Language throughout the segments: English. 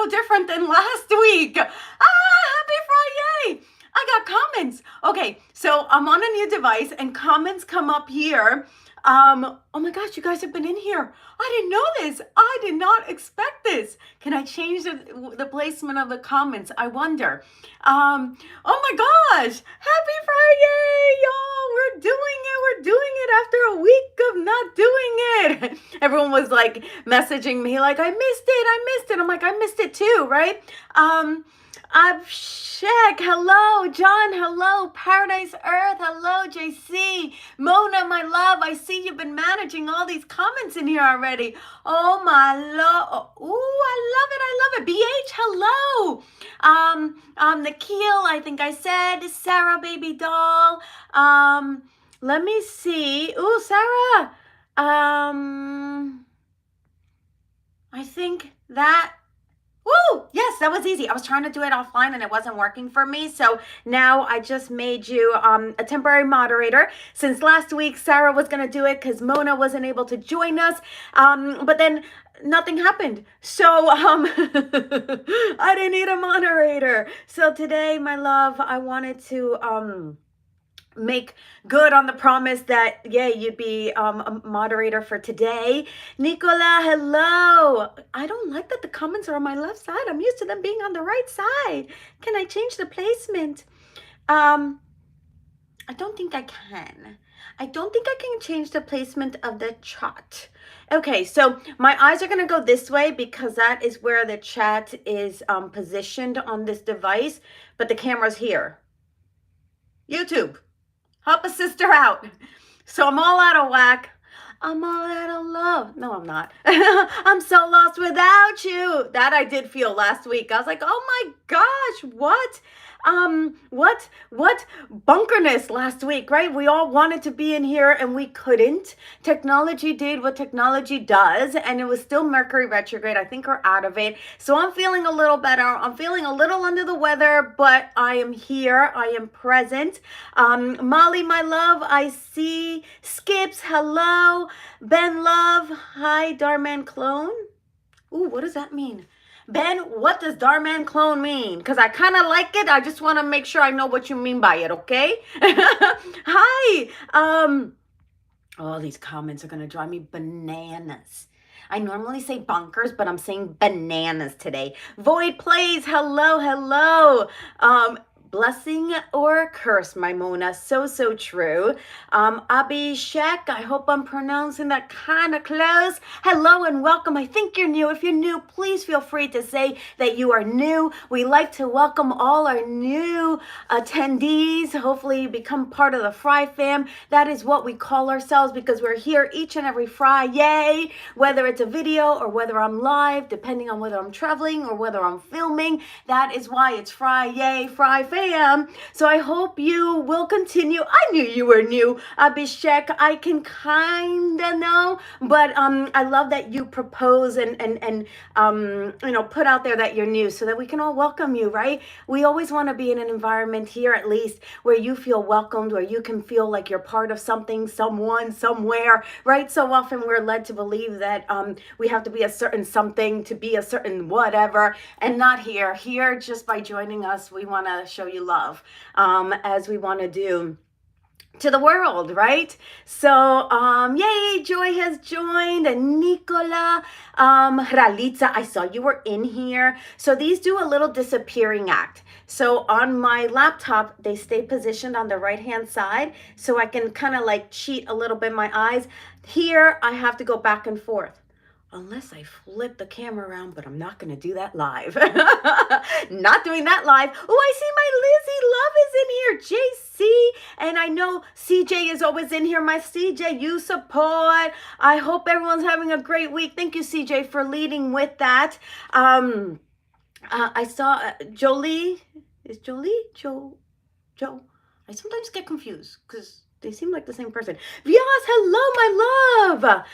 no different than last week. Happy Friday! I got comments. Okay, so I'm on a new device and comments come up here. Oh my gosh, you guys have been in here. I didn't know this. I did not expect this. Can I change the placement of the comments? I wonder. Oh my gosh, happy Friday, y'all. We're doing it. We're doing it after a week of not doing it. Everyone was like messaging me like, I missed it. I missed it. I'm like, I missed it too, right? Abshek, hello. John, hello. Paradise Earth, hello. JC, Mona, my love. I see you've been managing all these comments in here already. Oh my lord. Ooh, I love it. BH, hello. Nikhil, I think I said. Sarah, baby doll. Let me see. Ooh, Sarah. I think that. Woo! Yes, that was easy. I was trying to do it offline and it wasn't working for me. So now I just made you a temporary moderator. Since last week, Sarah was going to do it because Mona wasn't able to join us. But then nothing happened. So I didn't need a moderator. So today, my love, I wanted to make good on the promise that, yeah, you'd be a moderator for today. Nicola, hello. I don't like that the comments are on my left side. I'm used to them being on the right side. Can I change the placement? I don't think I can. I don't think I can change the placement of the chat. Okay, so my eyes are going to go this way because that is where the chat is positioned on this device, but the camera's here. YouTube. Help a sister out. So I'm all out of whack. I'm all out of love. No, I'm not. I'm so lost without you. That I did feel last week. I was like, oh my gosh, what bunkerness last week, right? We all wanted to be in here and we couldn't. Technology did what technology does, and it was still Mercury retrograde. I think we're out of it. So I'm feeling a little better. I'm feeling a little under the weather, but I am here. I am present. Molly, my love, I see. Skips, hello. Ben Love, hi. Dhar Mann clone. Ooh, what does that mean? Ben, what does Dhar Mann clone mean? Because I kind of like it. I just want to make sure I know what you mean by it, okay? Hi. Oh, these comments are going to drive me bananas. I normally say bonkers, but I'm saying bananas today. Void Plays, hello, hello. Blessing or curse, my Mona. So true. Abhishek, I hope I'm pronouncing that kind of close. Hello and welcome. I think you're new. If you're new, please feel free to say that you are new. We like to welcome all our new attendees. Hopefully you become part of the Fry fam. That is what we call ourselves because we're here each and every Friday, whether it's a video or whether I'm live, depending on whether I'm traveling or whether I'm filming. That is why it's FriYayyy, Fry fam. So I hope you will continue. I knew you were new, Abhishek. I can kind of know, but I love that you propose and you know, put out there that you're new so that we can all welcome you, right? We always want to be in an environment here, at least, where you feel welcomed, where you can feel like you're part of something, someone, somewhere, right? So often we're led to believe that we have to be a certain something to be a certain whatever, and not here. Here, just by joining us, we want to show you love, as we want to do to the world, right? So, yay, Joy has joined, and Nicola, Ralitza, I saw you were in here. So these do a little disappearing act. So on my laptop, they stay positioned on the right-hand side, so I can kind of like cheat a little bit my eyes. Here, I have to go back and forth. Unless I flip the camera around, but I'm not going to do that live. Not doing that live. Oh, I see my Lizzie Love is in here. JC. And I know CJ is always in here. My CJ, you support. I hope everyone's having a great week. Thank you, CJ, for leading with that. I saw Jolie. Is Jolie? Joe? I sometimes get confused because They seem like the same person. Yes, hello, my love.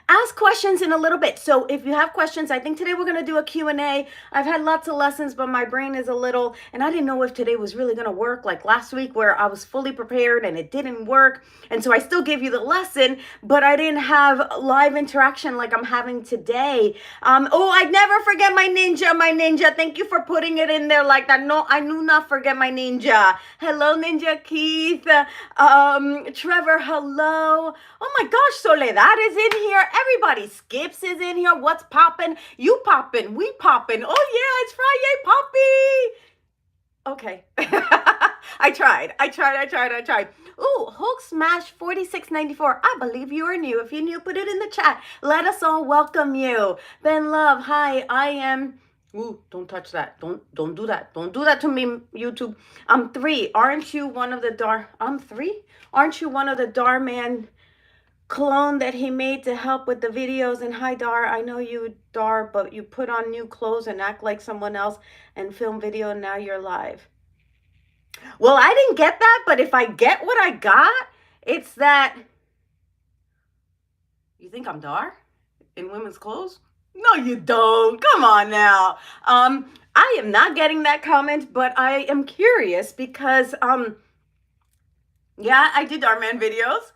Ask questions in a little bit. So if you have questions, I think today we're going to do a Q&A. I've had lots of lessons, but my brain is a little, and I didn't know if today was really going to work like last week where I was fully prepared and it didn't work. And so I still gave you the lesson, but I didn't have live interaction like I'm having today. Oh, I never forget my ninja. Thank you for putting it in there like that. No, I do not forget my ninja. Hello, Ninja Keith. Trevor, hello. Oh my gosh, Soledad is in here. Everybody, Skips is in here. What's popping? You popping, we popping. Oh yeah, it's FriYayyy Poppy. Okay. I tried. Ooh, Hulk Smash 4694. I believe you are new. If you're new, put it in the chat. Let us all welcome you. Ben Love, hi, I am... Ooh, don't touch that. Don't do that. Don't do that to me, YouTube. I'm 3. Aren't you one of the I'm 3? Aren't you one of the Dhar Mann clone that he made to help with the videos? And hi, Dhar. I know you, Dhar, but you put on new clothes and act like someone else and film video and now you're live. Well, I didn't get that, but if I get what I got, it's that... You think I'm Dhar in women's clothes? No, you don't. Come on now. I am not getting that comment, but I am curious because, yeah, I did Dhar Mann videos.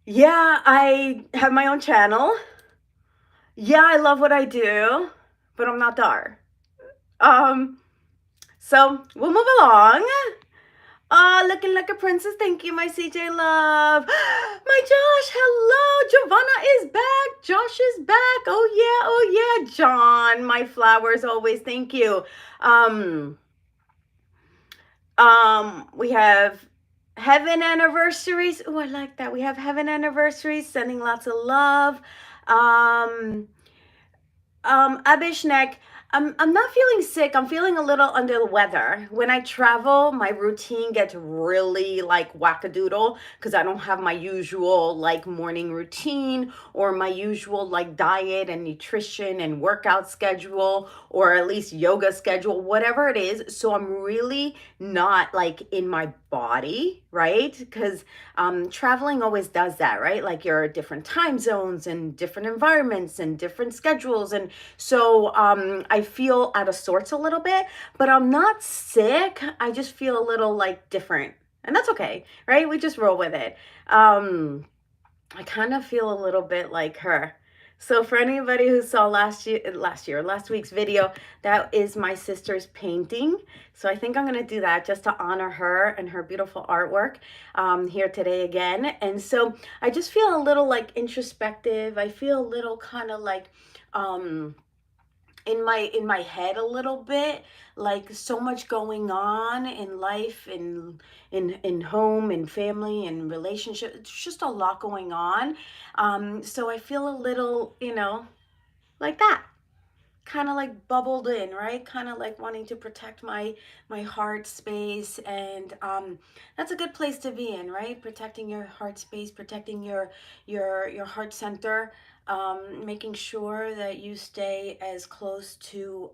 Yeah, I have my own channel. Yeah, I love what I do, but I'm not Dhar. So we'll move along. Looking like a princess. Thank you, my CJ love. My Josh, hello. Jovanna is back. Josh is back. Oh yeah. John, my flowers always. Thank you. We have heaven anniversaries. Oh, I like that. We have heaven anniversaries. Sending lots of love. Abishnek, I'm not feeling sick. I'm feeling a little under the weather. When I travel, my routine gets really like wackadoodle because I don't have my usual like morning routine or my usual like diet and nutrition and workout schedule or at least yoga schedule, whatever it is. So I'm really not like in my body, right? Because traveling always does that, right? Like you're at different time zones and different environments and different schedules. And so I feel out of sorts a little bit, but I'm not sick. I just feel a little like different, and that's okay, right? We just roll with it. I kind of feel a little bit like her. So for anybody who saw last week's video, that is my sister's painting. So I think I'm going to do that just to honor her and her beautiful artwork here today again. And so I just feel a little like introspective. I feel a little kind of like in my head a little bit, like so much going on in life, in home and family and relationship. It's just a lot going on. So I feel a little, like that, kind of like bubbled in, right? Kind of like wanting to protect my heart space. And that's a good place to be in, right? Protecting your heart space, protecting your heart center, making sure that you stay as close to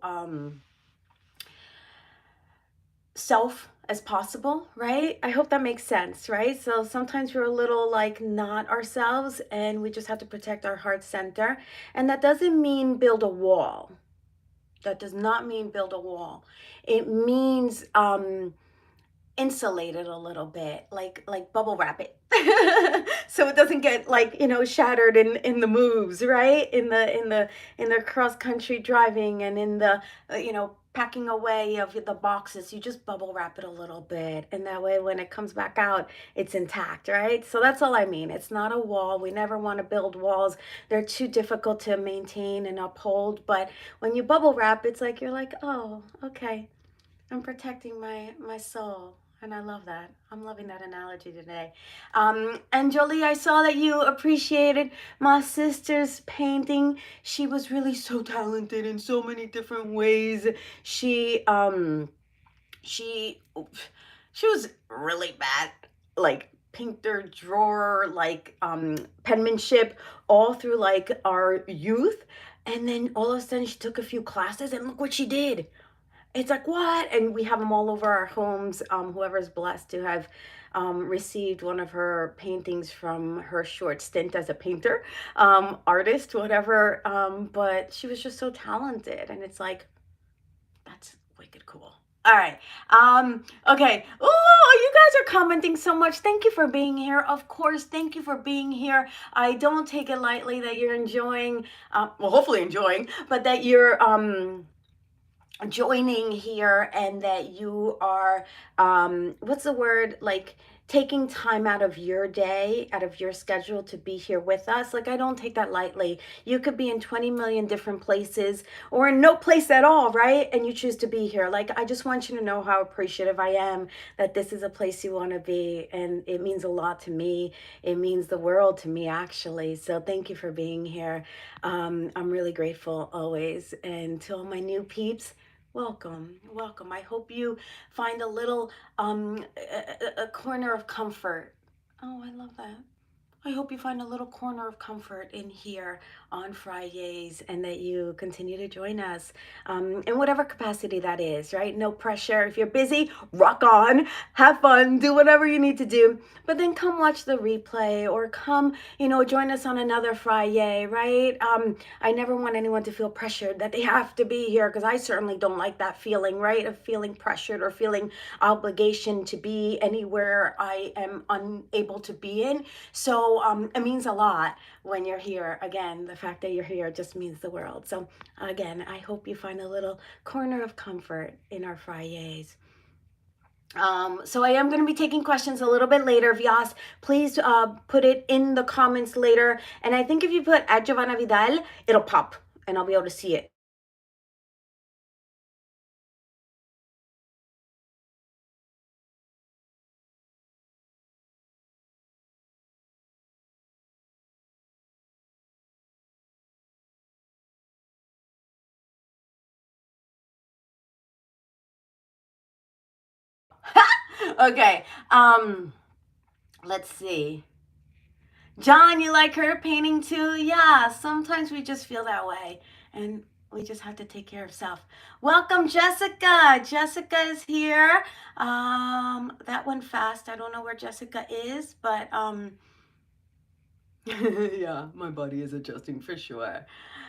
self as possible, right? I hope that makes sense, right? So sometimes we're a little like not ourselves and we just have to protect our heart center. And that doesn't mean build a wall. That does not mean build a wall. It means insulate it a little bit, like bubble wrap it. So it doesn't get like, shattered in the moves, right? In the cross country driving and in the, packing away of the boxes. You just bubble wrap it a little bit. And that way when it comes back out, it's intact, right? So that's all I mean. It's not a wall. We never want to build walls. They're too difficult to maintain and uphold. But when you bubble wrap, it's like, you're like, oh, okay, I'm protecting my soul. And I love that. I'm loving that analogy today. And Jolie, I saw that you appreciated my sister's painting. She was really so talented in so many different ways. She was really bad, like painter, drawer, like penmanship all through like our youth. And then all of a sudden she took a few classes and look what she did. it's like, what? And we have them all over our homes. Whoever's blessed to have received one of her paintings from her short stint as a painter, artist, whatever. But she was just so talented. And it's like, that's wicked cool. All right. Okay. Oh, you guys are commenting so much. Thank you for being here. Of course, thank you for being here. I don't take it lightly that you're enjoying, well, hopefully enjoying, but that you're joining here, and that you are what's the word, like taking time out of your day, out of your schedule to be here with us. Like, I don't take that lightly. You could be in 20 million different places or in no place at all, right? And you choose to be here. Like, I just want you to know how appreciative I am that this is a place you want to be, and it means a lot to me. It means the world to me, actually. So thank you for being here. I'm really grateful always. And to all my new peeps, welcome, welcome. I hope you find a little a corner of comfort. Oh, I love that. I hope you find a little corner of comfort in here on FriYayys, and that you continue to join us in whatever capacity that is, right? No pressure. If you're busy, rock on, have fun, do whatever you need to do. But then come watch the replay, or come, join us on another FriYay, right? I never want anyone to feel pressured that they have to be here, because I certainly don't like that feeling, right? Of feeling pressured or feeling obligation to be anywhere I am unable to be in. So it means a lot when you're here. Again, the fact that you're here just means the world. So again, I hope you find a little corner of comfort in our FriYayys. So I am going to be taking questions a little bit later. If you ask, please put it in the comments later. And I think if you put at Jovanna Vidal, it'll pop and I'll be able to see it. Okay. Let's see. John, you like her painting too? Yeah, sometimes we just feel that way, and we just have to take care of self. Welcome, Jessica. Jessica is here. That went fast. I don't know where Jessica is, but yeah, my body is adjusting for sure.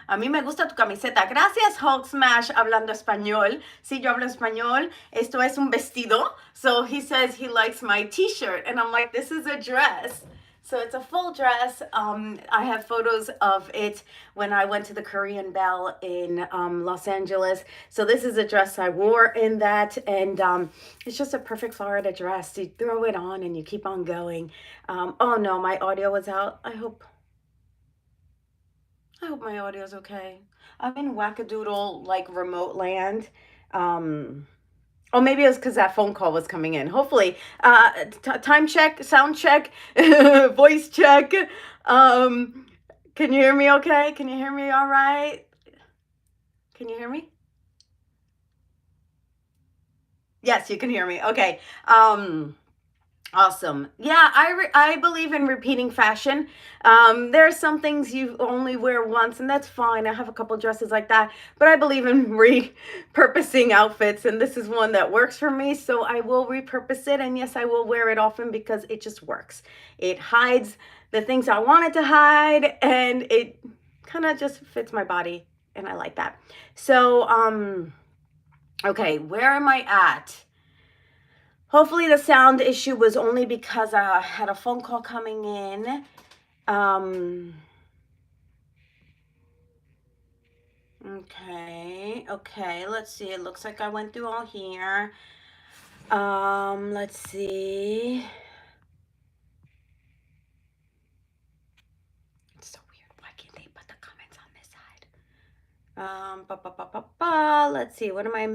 A mí me gusta tu camiseta. Gracias, Hulk Smash, hablando español. Sí, yo hablo español. Esto es un vestido. So he says he likes my t-shirt. And I'm like, this is a dress. So it's a full dress. I have photos of it when I went to the Korean Bell in Los Angeles. So this is a dress I wore in that. And it's just a perfect Florida dress. You throw it on and you keep on going. Oh no, my audio was out. I hope my audio is okay. I'm in wackadoodle, like, remote land. Oh, maybe it was because that phone call was coming in. Hopefully, time check, sound check, voice check. Can you hear me okay? Can you hear me all right? Can you hear me? Yes, you can hear me. Okay. Awesome. Yeah, I believe in repeating fashion. There are some things you only wear once, and that's fine. I have a couple dresses like that, but I believe in repurposing outfits, and this is one that works for me, so I will repurpose it. And yes, I will wear it often because it just works. It hides the things I want it to hide, and it kind of just fits my body, and I like that. So, okay, where am I at? Hopefully the sound issue was only because I had a phone call coming in. Okay, let's see. It looks like I went through all here. Let's see. It's so weird. Why can't they put the comments on this side? Let's see. What am I...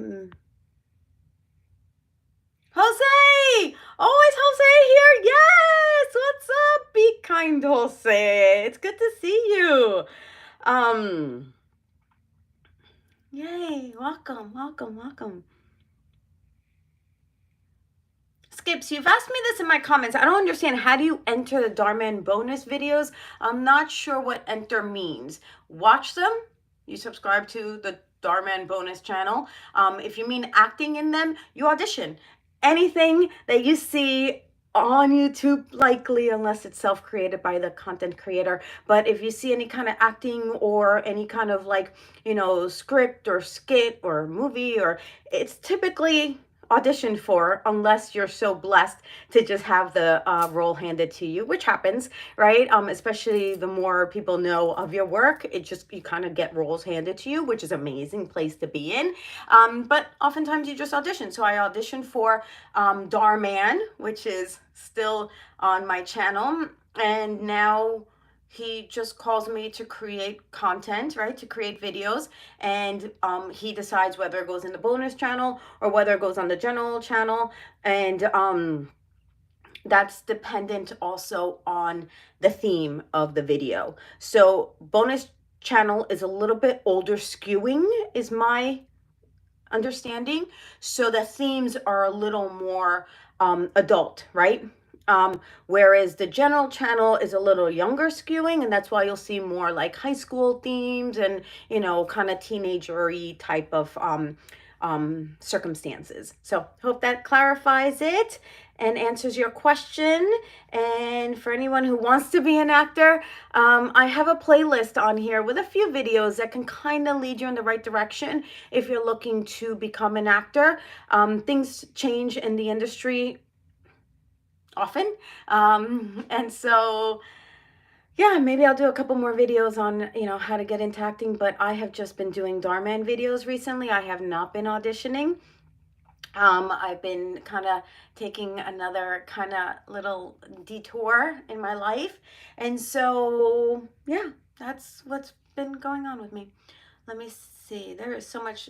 Jose! Always Jose here. Yes! What's up? Be kind, Jose. It's good to see you. Yay. Welcome. Skips, you've asked me this in my comments. I don't understand. How do you enter the Dhar Mann bonus videos? I'm not sure what enter means. Watch them. You subscribe to the Dhar Mann bonus channel. If you mean acting in them, you audition. Anything that you see on YouTube, likely, unless it's self-created by the content creator. But if you see any kind of acting or any kind of like, you know, script or skit or movie, or it's typically auditioned for, unless you're so blessed to just have the role handed to you, which happens, right? Especially the more people know of your work, it just, you kind of get roles handed to you, which is an amazing place to be in. But oftentimes you just audition. So I auditioned for Dhar Mann, which is still on my channel, and now he just calls me to create content, right? To create videos, and he decides whether it goes in the bonus channel or whether it goes on the general channel, and that's dependent also on the theme of the video. So bonus channel is a little bit older skewing, is my understanding. So the themes are a little more adult, right? Whereas the general channel is a little younger skewing, and that's why you'll see more like high school themes and, you know, kind of teenager-y type of circumstances. So hope that clarifies it and answers your question. And for anyone who wants to be an actor, I have a playlist on here with a few videos that can kind of lead you in the right direction if you're looking to become an actor. Things change in the industry often, and so yeah, maybe I'll do a couple more videos on, you know, how to get into acting, but I have just been doing Dhar Mann videos recently. I have not been auditioning. I've been kind of taking another kind of little detour in my life, and so yeah, that's what's been going on with me. Let me see, there is so much.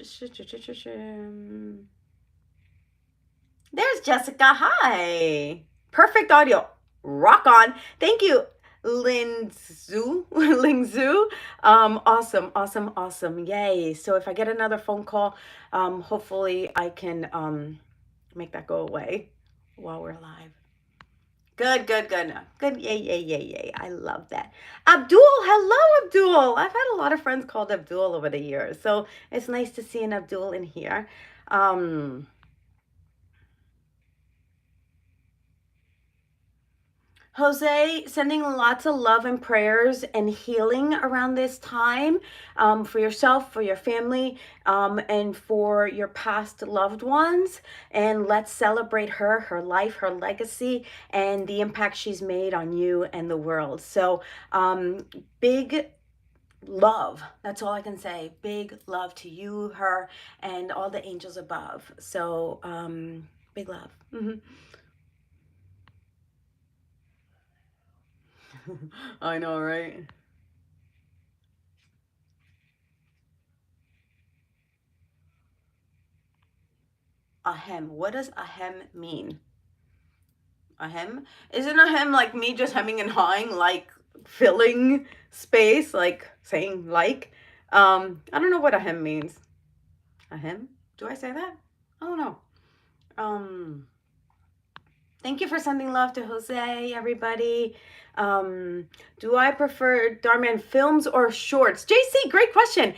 There's Jessica. Hi. Perfect audio. Rock on. Thank you, Lingzhu. Lingzhu. Awesome. Yay. So if I get another phone call, hopefully I can make that go away while we're live. Good. No. Good. Yay. I love that. Abdul. Hello, Abdul. I've had a lot of friends called Abdul over the years, so it's nice to see an Abdul in here. Jose, sending lots of love and prayers and healing around this time, for yourself, for your family, and for your past loved ones. And let's celebrate her life, her legacy, and the impact she's made on you and the world. So big love. That's all I can say. Big love to you, her, and all the angels above. So big love. I know, right? Ahem. What does ahem mean? Ahem? Isn't ahem like me just hemming and hawing, like filling space, like saying like? I don't know what ahem means. Ahem? Do I say that? I don't know. Thank you for sending love to Jose, everybody. Do I prefer Dhar Mann films or shorts? JC, great question.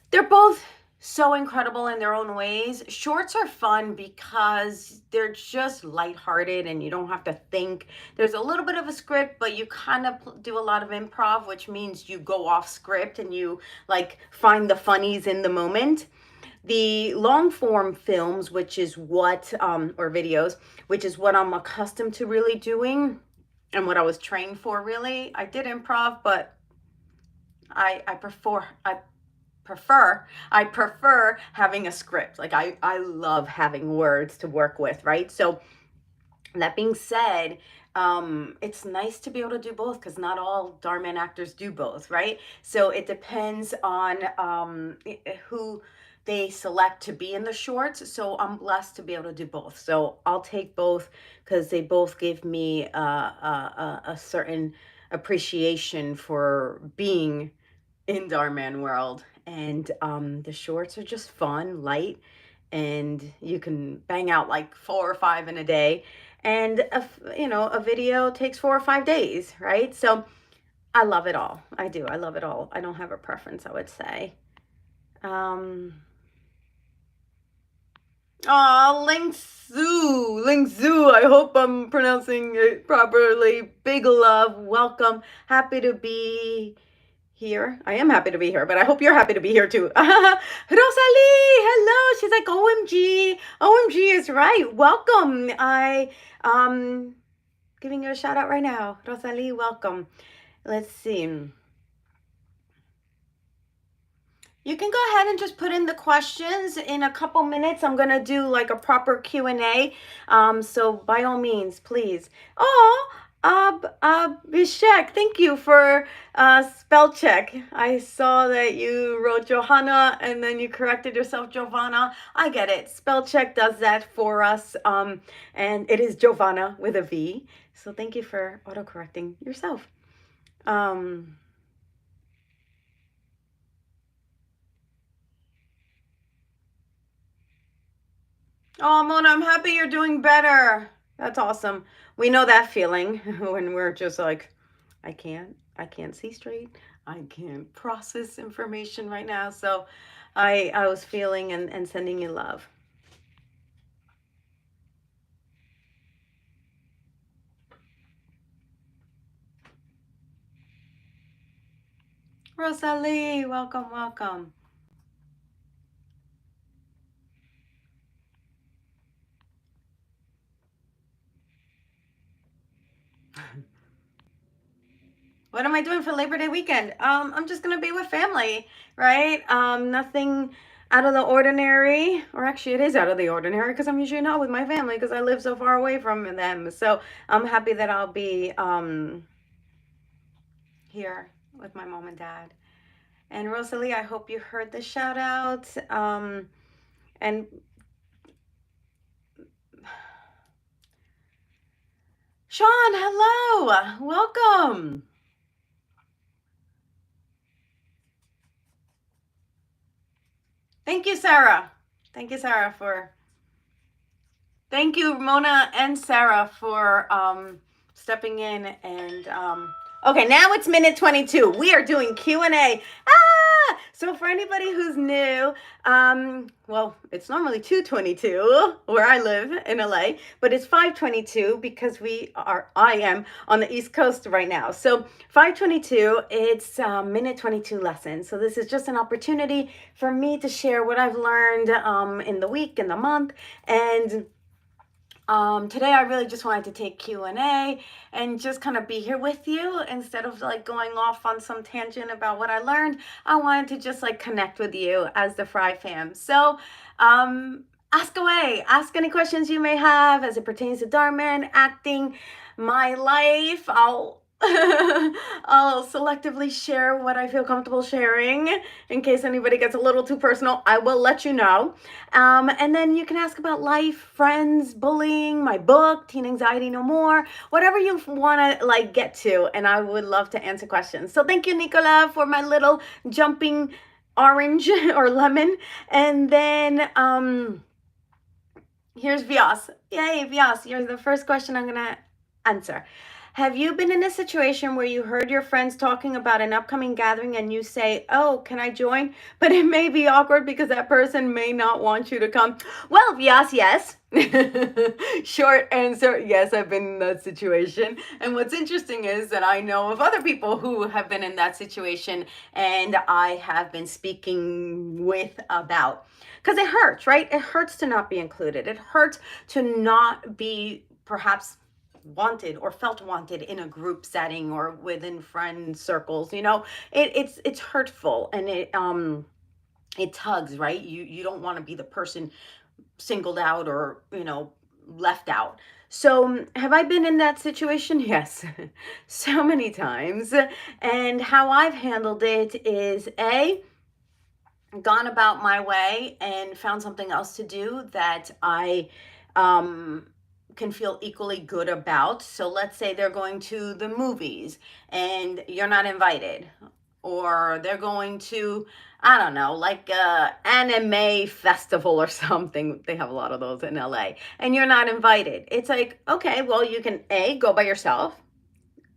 They're both so incredible in their own ways. Shorts are fun because they're just lighthearted and you don't have to think. There's a little bit of a script, but you kind of do a lot of improv, which means you go off script and you like find the funnies in the moment. The long form films, which is what, or videos, which is what I'm accustomed to really doing and what I was trained for really. I did improv, but I prefer having a script. Like I love having words to work with, right? So that being said, it's nice to be able to do both because not all Dhar Mann actors do both, right? So it depends on who they select to be in the shorts. So I'm blessed to be able to do both. So I'll take both because they both give me a certain appreciation for being in Dhar Mann world. And the shorts are just fun, light, and you can bang out like 4 or 5 in a day. And a video takes 4 or 5 days, right? So I love it all. I do. I love it all. I don't have a preference, I would say. Um, oh, Ling Su. I hope I'm pronouncing it properly. Big love. Welcome. Happy to be here. I am happy to be here, but I hope you're happy to be here too. Rosalie, hello. She's like, OMG. OMG is right. Welcome. Giving you a shout out right now. Rosalie, welcome. Let's see. You can go ahead and just put in the questions. In a couple minutes, I'm gonna do like a proper Q&A. So by all means, please. Oh, Bishek, thank you for spell check. I saw that you wrote Johanna and then you corrected yourself, Jovanna. I get it. Spell check does that for us. And it is Jovanna with a V. So thank you for autocorrecting yourself. Oh, Mona, I'm happy you're doing better. That's awesome. We know that feeling when we're just like, I can't see straight. I can't process information right now. So I was feeling and sending you love. Rosalie, welcome, welcome. What am I doing for Labor Day weekend? I'm just gonna be with family, right? Nothing out of the ordinary, or actually it is out of the ordinary because I'm usually not with my family because I live so far away from them. So I'm happy that I'll be here with my mom and dad. And Rosalie, I hope you heard the shout out. And Sean, hello, welcome. Thank you, Sarah. Thank you, Sarah, for. Thank you, Mona and Sarah, for stepping in and. Okay, now it's minute 22. We are doing Q&A. So for anybody who's new, well, it's normally 2:22 where I live in LA, but it's 5:22 because I am on the East Coast right now. So 5:22, it's minute 22 lesson. So this is just an opportunity for me to share what I've learned in the week, in the month, and today I really just wanted to take Q&A and just kind of be here with you instead of like going off on some tangent about what I learned. I wanted to just like connect with you as the Fry fam. So ask away, ask any questions you may have as it pertains to Dhar Mann, acting, my life. I'll selectively share what I feel comfortable sharing. In case anybody gets a little too personal, I will let you know. And then you can ask about life, friends, bullying, my book, Teen Anxiety No More, whatever you want to like get to. And I would love to answer questions. So thank you, Nicola, for my little jumping orange or lemon. And then here's Vyas. Yay, Vyas, you're the first question I'm going to answer. Have you been in a situation where you heard your friends talking about an upcoming gathering and you say, oh, can I join? But it may be awkward because that person may not want you to come. Well, yes. Short answer, yes, I've been in that situation. And what's interesting is that I know of other people who have been in that situation and I have been speaking with about. Because it hurts, right? It hurts to not be included. It hurts to not be perhaps wanted or felt wanted in a group setting or within friend circles. It's hurtful and it tugs, right? You don't want to be the person singled out or left out. So have I been in that situation? Yes. So many times. And how I've handled it is gone about my way and found something else to do that I can feel equally good about. So let's say they're going to the movies and you're not invited, or they're going to, I don't know, like a anime festival or something. They have a lot of those in LA and you're not invited. It's like, okay, well, you can A, go by yourself.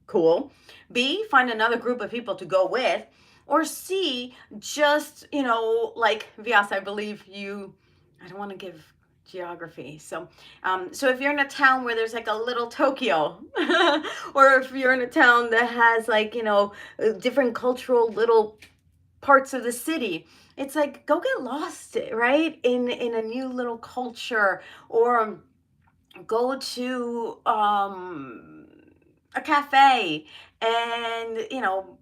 Cool. B, find another group of people to go with. Or C, just, like Vyas, I believe I don't want to give geography. So if you're in a town where there's like a little Tokyo, or if you're in a town that has like, different cultural little parts of the city, it's like, go get lost, right? In a new little culture, or go to a cafe and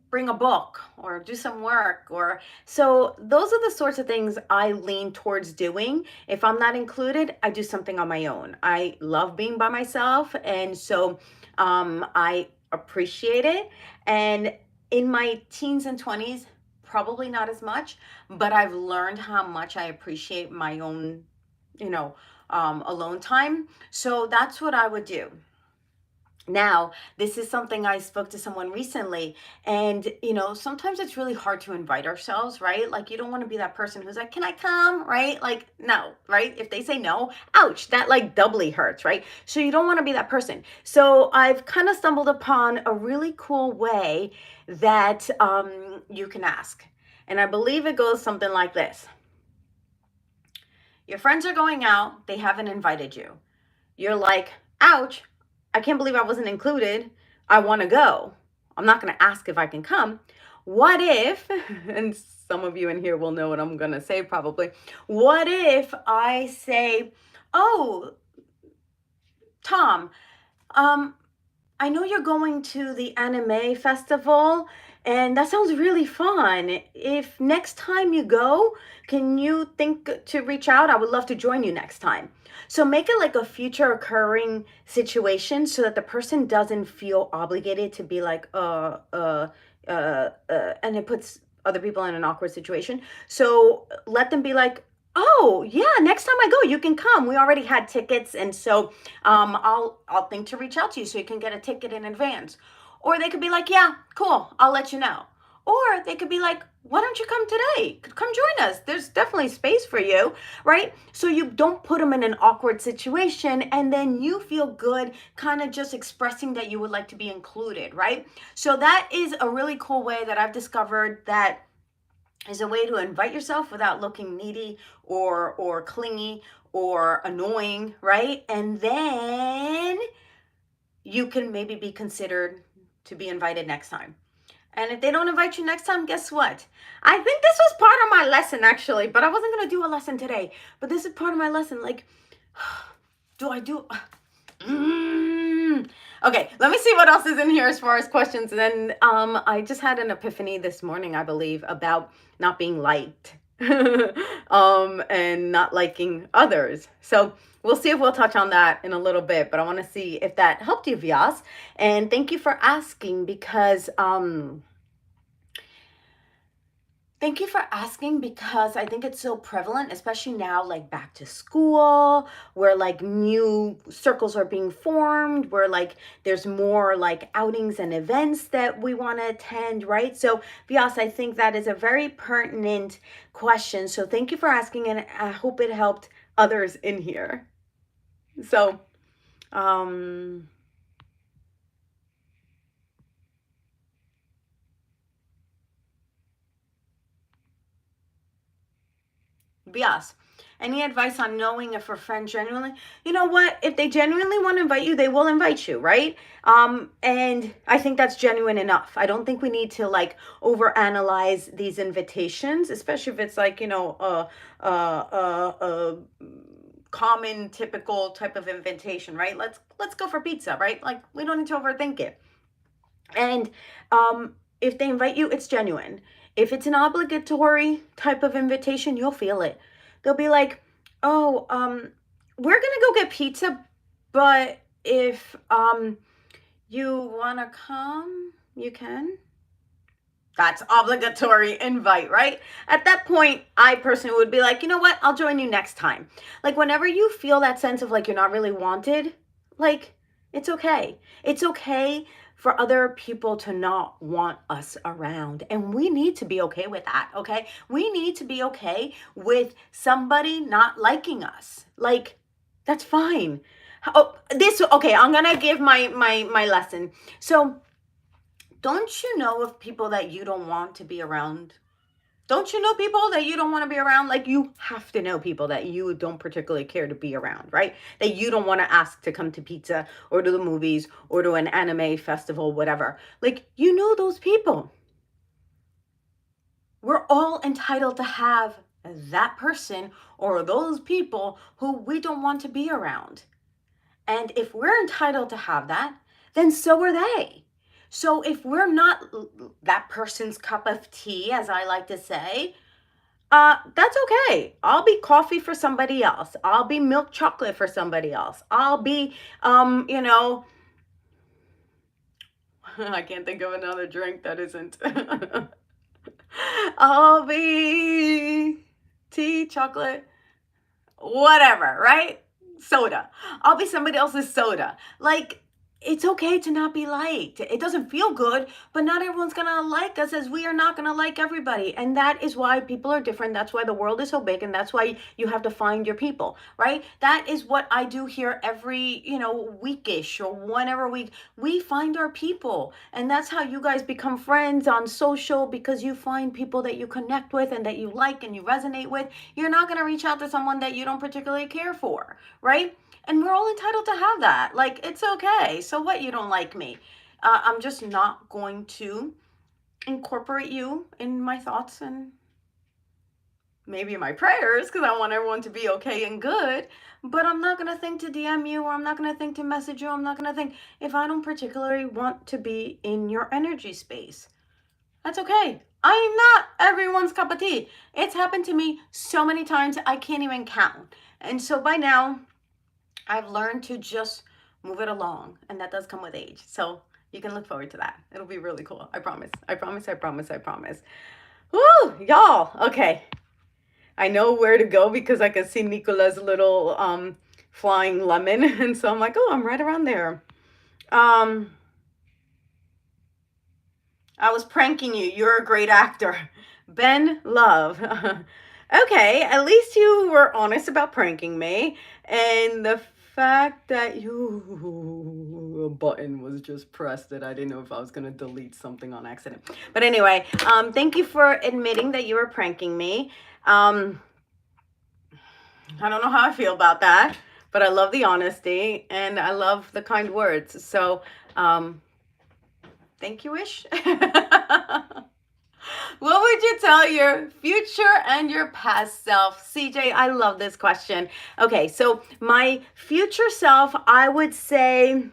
bring a book or do some work. Or so those are the sorts of things I lean towards doing. If I'm not included, I do something on my own. I love being by myself, and so I appreciate it. And in my teens and 20s, probably not as much, but I've learned how much I appreciate my own alone time. So that's what I would do. Now, this is something I spoke to someone recently, and sometimes it's really hard to invite ourselves, right? Like, you don't want to be that person who's like, can I come, right? Like, no, right? If they say no, ouch, that like doubly hurts, right? So you don't want to be that person. So I've kind of stumbled upon a really cool way that you can ask. And I believe it goes something like this. Your friends are going out, they haven't invited you. You're like, ouch, I can't believe I wasn't included. I want to go. I'm not going to ask if I can come. What if, and some of you in here will know what I'm going to say probably. What if I say, oh, Tom, I know you're going to the anime festival, and that sounds really fun. If next time you go, can you think to reach out? I would love to join you next time. So make it like a future occurring situation, so that the person doesn't feel obligated to be like, and it puts other people in an awkward situation. So let them be like, oh yeah, next time I go, you can come. We already had tickets, and so I'll think to reach out to you so you can get a ticket in advance. Or they could be like, yeah, cool, I'll let you know. Or they could be like, why don't you come today? Come join us. There's definitely space for you, right? So you don't put them in an awkward situation, and then you feel good kind of just expressing that you would like to be included, right? So that is a really cool way that I've discovered that is a way to invite yourself without looking needy or clingy or annoying, right? And then you can maybe be considered to be invited next time. And if they don't invite you next time, guess what? I think this was part of my lesson, actually, but I wasn't going to do a lesson today. But this is part of my lesson. Like, do I do... Okay, let me see what else is in here as far as questions. And then I just had an epiphany this morning, I believe, about not being liked and not liking others. So we'll see if we'll touch on that in a little bit. But I want to see if that helped you, Vyas. And thank you for asking, because thank you for asking, because I think it's so prevalent, especially now, like back to school, where like new circles are being formed, where like there's more like outings and events that we want to attend, right? So Vyas, I think that is a very pertinent question. So thank you for asking, and I hope it helped others in here. So, Vyas, any advice on knowing if a friend genuinely, you know what, if they genuinely want to invite you, they will invite you, right? And I think that's genuine enough. I don't think we need to like overanalyze these invitations, especially if it's like, a common, typical type of invitation, right? Let's go for pizza, right? Like, we don't need to overthink it. And if they invite you, it's genuine. If it's an obligatory type of invitation, you'll feel it. They'll be like, oh, we're gonna go get pizza, but if you wanna come, you can. That's obligatory invite, right? At that point, I personally would be like, you know what? I'll join you next time. Like, whenever you feel that sense of like you're not really wanted, like, it's okay. It's okay for other people to not want us around. And we need to be okay with that, okay? We need to be okay with somebody not liking us. Like, that's fine. Okay, I'm gonna give my lesson. So Don't you know of people that you don't want to be around? Don't you know people that you don't want to be around? Like, you have to know people that you don't particularly care to be around, right? That you don't want to ask to come to pizza or to the movies or to an anime festival, whatever. Like, you know those people. We're all entitled to have that person or those people who we don't want to be around. And if we're entitled to have that, then so are they. So if we're not that person's cup of tea, as I like to say, that's okay. I'll be coffee for somebody else. I'll be milk chocolate for somebody else. I'll be, you know, I can't think of another drink that isn't. I'll be tea, chocolate, whatever, right? Soda. I'll be somebody else's soda. Like, it's okay to not be liked. It doesn't feel good, but not everyone's going to like us, as we are not going to like everybody. And that is why people are different. That's why the world is so big. And that's why you have to find your people, right? That is what I do here every, weekish or whenever we find our people. And that's how you guys become friends on social, because you find people that you connect with and that you like and you resonate with. You're not going to reach out to someone that you don't particularly care for, right? And we're all entitled to have that. Like, it's okay. So what, you don't like me? I'm just not going to incorporate you in my thoughts and maybe my prayers, because I want everyone to be okay and good. But I'm not going to think to DM you, or I'm not going to think to message you. I'm not going to think if I don't particularly want to be in your energy space. That's okay. I'm not everyone's cup of tea. It's happened to me so many times I can't even count. And so by now, I've learned to just move it along, and that does come with age. So you can look forward to that. It'll be really cool. I promise. I promise. I promise. I promise. Woo, y'all. Okay. I know where to go because I can see Nicola's little flying lemon, and so I'm like, oh, I'm right around there. I was pranking you. You're a great actor. Ben Love. Okay, at least you were honest about pranking me. And the fact that a button was just pressed that I didn't know if I was going to delete something on accident. But anyway, thank you for admitting that you were pranking me. I don't know how I feel about that, but I love the honesty and I love the kind words. So, thank you, Ish. What would you tell your future and your past self? CJ, I love this question. Okay, so my future self, I would say,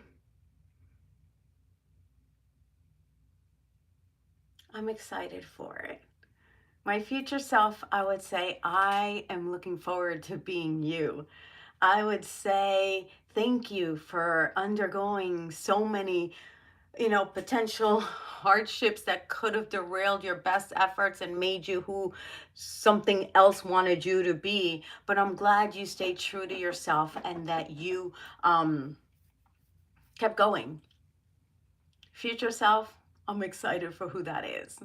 I'm excited for it. My future self, I would say, I am looking forward to being you. I would say, thank you for undergoing so many potential hardships that could have derailed your best efforts and made you who something else wanted you to be. But I'm glad you stayed true to yourself and that you kept going. Future self, I'm excited for who that is.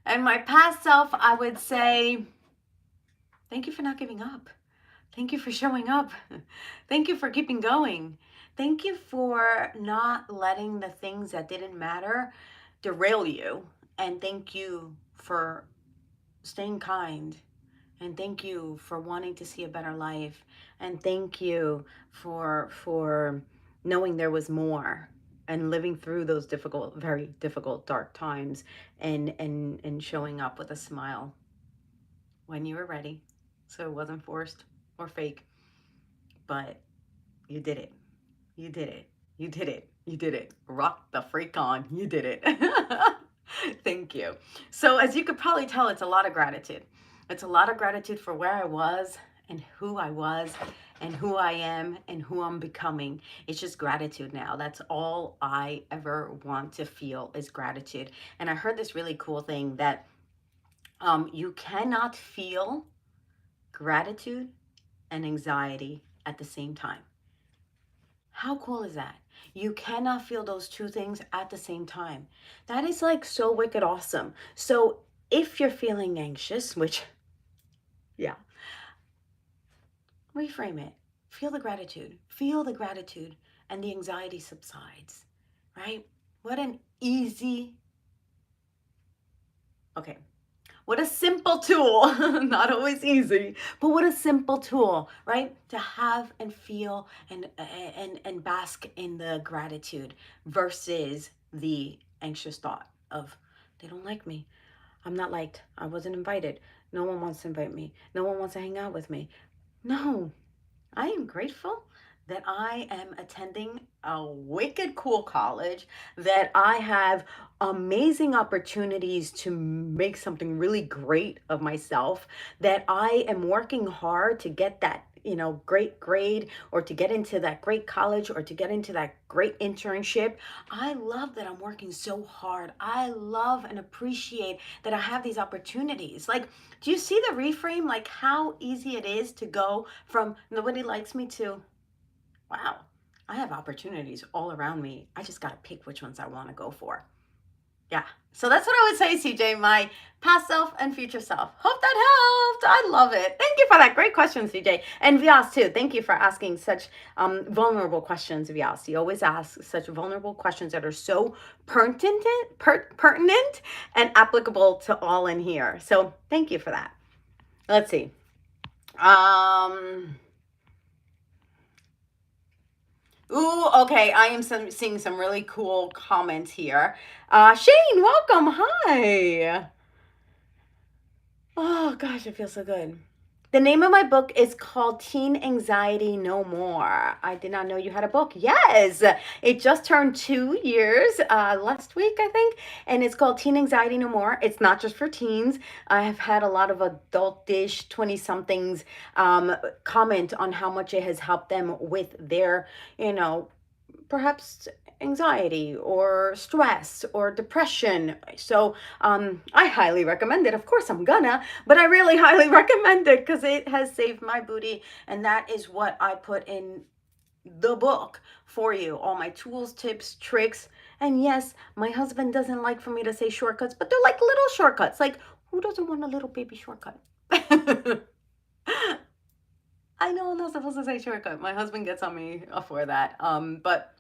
And my past self, I would say, thank you for not giving up. Thank you for showing up. Thank you for keeping going. Thank you for not letting the things that didn't matter derail you. And thank you for staying kind. And thank you for wanting to see a better life. And thank you for knowing there was more and living through those difficult, very difficult, dark times and showing up with a smile when you were ready. So it wasn't forced or fake, but you did it. You did it. You did it. You did it. Rock the freak on. You did it. Thank you. So as you could probably tell, it's a lot of gratitude. It's a lot of gratitude for where I was and who I was and who I am and who I'm becoming. It's just gratitude now. That's all I ever want to feel is gratitude. And I heard this really cool thing that you cannot feel gratitude and anxiety at the same time. How cool is that? You cannot feel those two things at the same time. That is like so wicked awesome. So if you're feeling anxious, which, yeah, reframe it. Feel the gratitude. Feel the gratitude and the anxiety subsides, right? What an easy Okay. What a simple tool, not always easy, but what a simple tool, right? To have and feel and bask in the gratitude versus the anxious thought of they don't like me. I'm not liked. I wasn't invited. No one wants to invite me. No one wants to hang out with me. No, I am grateful that I am attending a wicked cool college, that I have amazing opportunities to make something really great of myself, that I am working hard to get that, great grade or to get into that great college or to get into that great internship. I love that I'm working so hard. I love and appreciate that I have these opportunities. Like, do you see the reframe? Like how easy it is to go from nobody likes me to, wow, I have opportunities all around me. I just got to pick which ones I want to go for. Yeah. So that's what I would say, CJ, my past self and future self. Hope that helped. I love it. Thank you for that. Great question, CJ. And Vyas, too. Thank you for asking such vulnerable questions, Vyas. You always ask such vulnerable questions that are so pertinent and applicable to all in here. So thank you for that. Let's see. Ooh, okay. I am seeing some really cool comments here. Shane, welcome. Hi. Oh gosh, it feels so good. The name of my book is called Teen Anxiety No More. I did not know you had a book. Yes, it just turned 2 years last week, I think, and it's called Teen Anxiety No More. It's not just for teens. I have had a lot of adultish 20-somethings comment on how much it has helped them with their, perhaps anxiety or stress or depression. So I highly recommend it. Of course I'm gonna, but I really highly recommend it because it has saved my booty, and that is what I put in the book for you. All my tools, tips, tricks. And yes, my husband doesn't like for me to say shortcuts, but they're like little shortcuts. Like, who doesn't want a little baby shortcut? I know I'm not supposed to say shortcut. My husband gets on me for that. But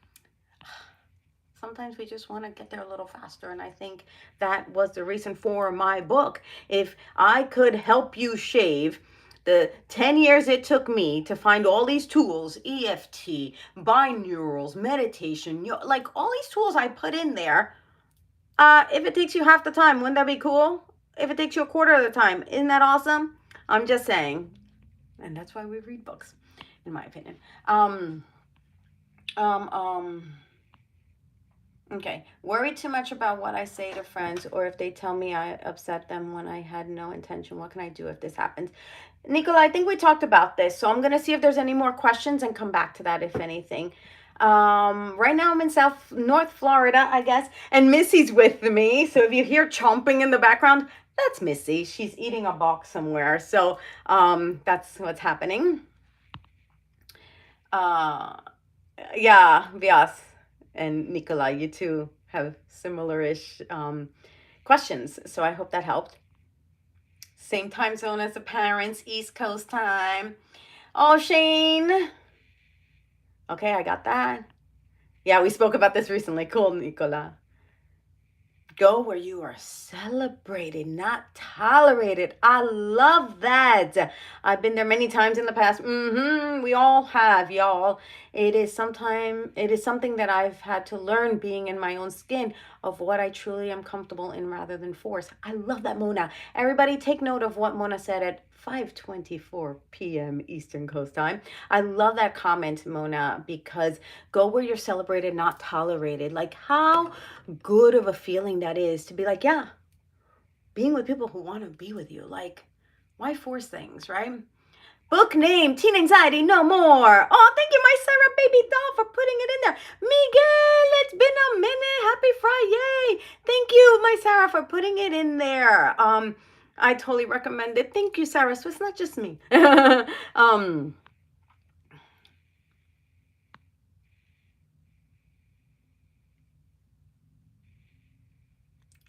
sometimes we just want to get there a little faster. And I think that was the reason for my book. If I could help you shave the 10 years it took me to find all these tools, EFT, binaurals, meditation, like all these tools I put in there, if it takes you half the time, wouldn't that be cool? If it takes you a quarter of the time, isn't that awesome? I'm just saying. And that's why we read books, in my opinion. Okay. Worry too much about what I say to friends or if they tell me I upset them when I had no intention. What can I do if this happens? Nicola, I think we talked about this, so I'm going to see if there's any more questions and come back to that if anything. Right now I'm in North Florida, I guess, and Missy's with me. So if you hear chomping in the background, that's Missy. She's eating a box somewhere. So that's what's happening. Yeah, Vyas and Nicola, you two have similar-ish questions. So I hope that helped. Same time zone as the parents, East Coast time. Oh, Shane. Okay, I got that. Yeah, we spoke about this recently. Cool, Nicola. Go where you are celebrated, not tolerated. I love that. I've been there many times in the past. We all have, y'all. It is something that I've had to learn being in my own skin of what I truly am comfortable in rather than force. I love that, Mona. Everybody take note of what Mona said at 5:24 p.m. Eastern Coast time. I love that comment, Mona, because go where you're celebrated, not tolerated. Like, how good of a feeling that is to be like, yeah, being with people who want to be with you. Like, why force things, right? Book name, Teen Anxiety No More. Oh, thank you, my Sarah baby doll, for putting it in there. Miguel, it's been a minute. Happy FriYayyy. Thank you, my Sarah, for putting it in there. I totally recommend it. Thank you, Sarah. So it's not just me.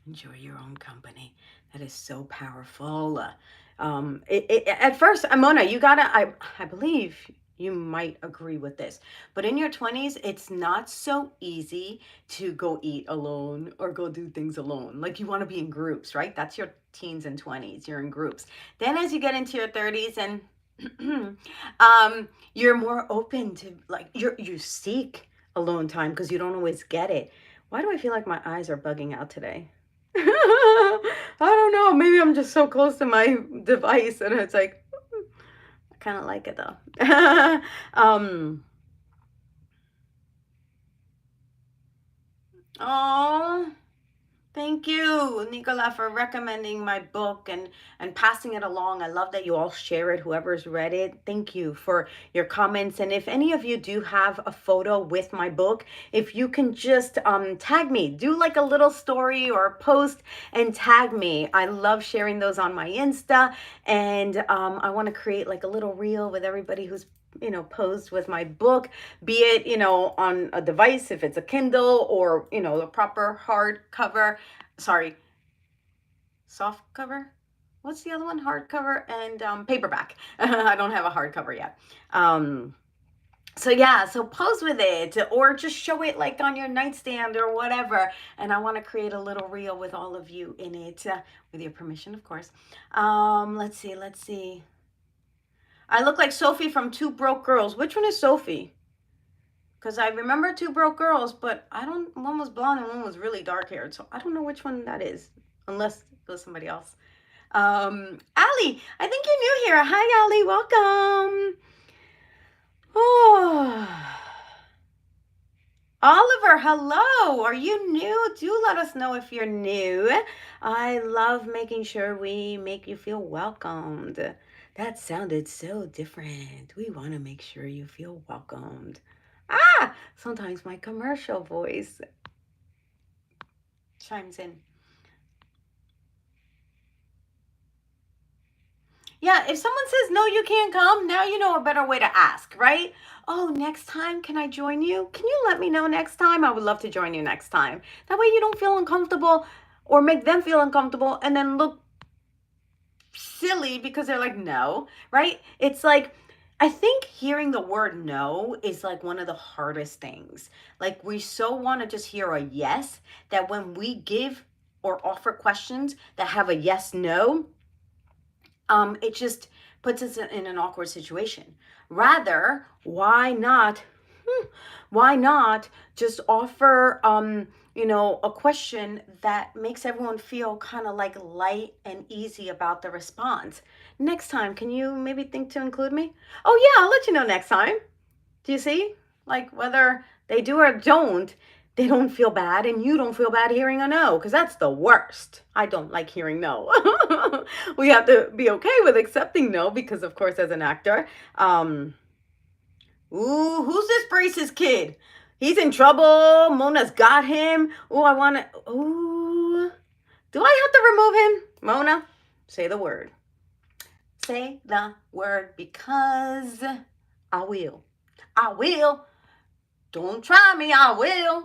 Enjoy your own company. That is so powerful. At first, Mona, you gotta, I believe You might agree with this. But in your 20s, it's not so easy to go eat alone or go do things alone. Like you want to be in groups, right? That's your teens and 20s. You're in groups. Then as you get into your 30s and you're more open to like you seek alone time because you don't always get it. Why do I feel like my eyes are bugging out today? I don't know. Maybe I'm just so close to my device and it's like I kind of like it though. Oh, thank you, Nicola, for recommending my book and passing it along. I love that you all share it, whoever's read it. Thank you for your comments. And if any of you do have a photo with my book, if you can just tag me, do like a little story or a post and tag me. I love sharing those on my Insta. And I want to create like a little reel with everybody who's posed with my book, be it, on a device, if it's a Kindle or, the proper hard cover, sorry, soft cover. What's the other one? Hardcover and paperback. I don't have a hardcover yet. So yeah, so pose with it or just show it like on your nightstand or whatever. And I want to create a little reel with all of you in it, with your permission, of course. Let's see. I look like Sophie from Two Broke Girls. Which one is Sophie? Because I remember Two Broke Girls, but one was blonde and one was really dark haired. So I don't know which one that is, unless it was somebody else. Allie, I think you're new here. Hi, Allie, welcome. Oh, Oliver, hello. Are you new? Do let us know if you're new. I love making sure we make you feel welcomed. That sounded so different. We want to make sure you feel welcomed. Sometimes my commercial voice chimes in. Yeah, if someone says, no, you can't come, now you know a better way to ask, right? Oh, next time, can I join you? Can you let me know next time? I would love to join you next time. That way you don't feel uncomfortable or make them feel uncomfortable and then look silly because they're like, no, right? It's like, I think hearing the word no is like one of the hardest things. Like we so want to just hear a yes that when we give or offer questions that have a yes, no, it just puts us in an awkward situation. Rather, why not just offer a question that makes everyone feel kind of like light and easy about the response. Next time, can you maybe think to include me? Oh yeah, I'll let you know next time. Do you see? Like whether they do or don't, they don't feel bad and you don't feel bad hearing a no, because that's the worst. I don't like hearing no. We have to be okay with accepting no because, of course, as an actor, ooh, who's this Brace's kid? He's in trouble. Mona's got him. Ooh, ooh. Do I have to remove him? Mona, say the word. Say the word because I will. I will. Don't try me, I will.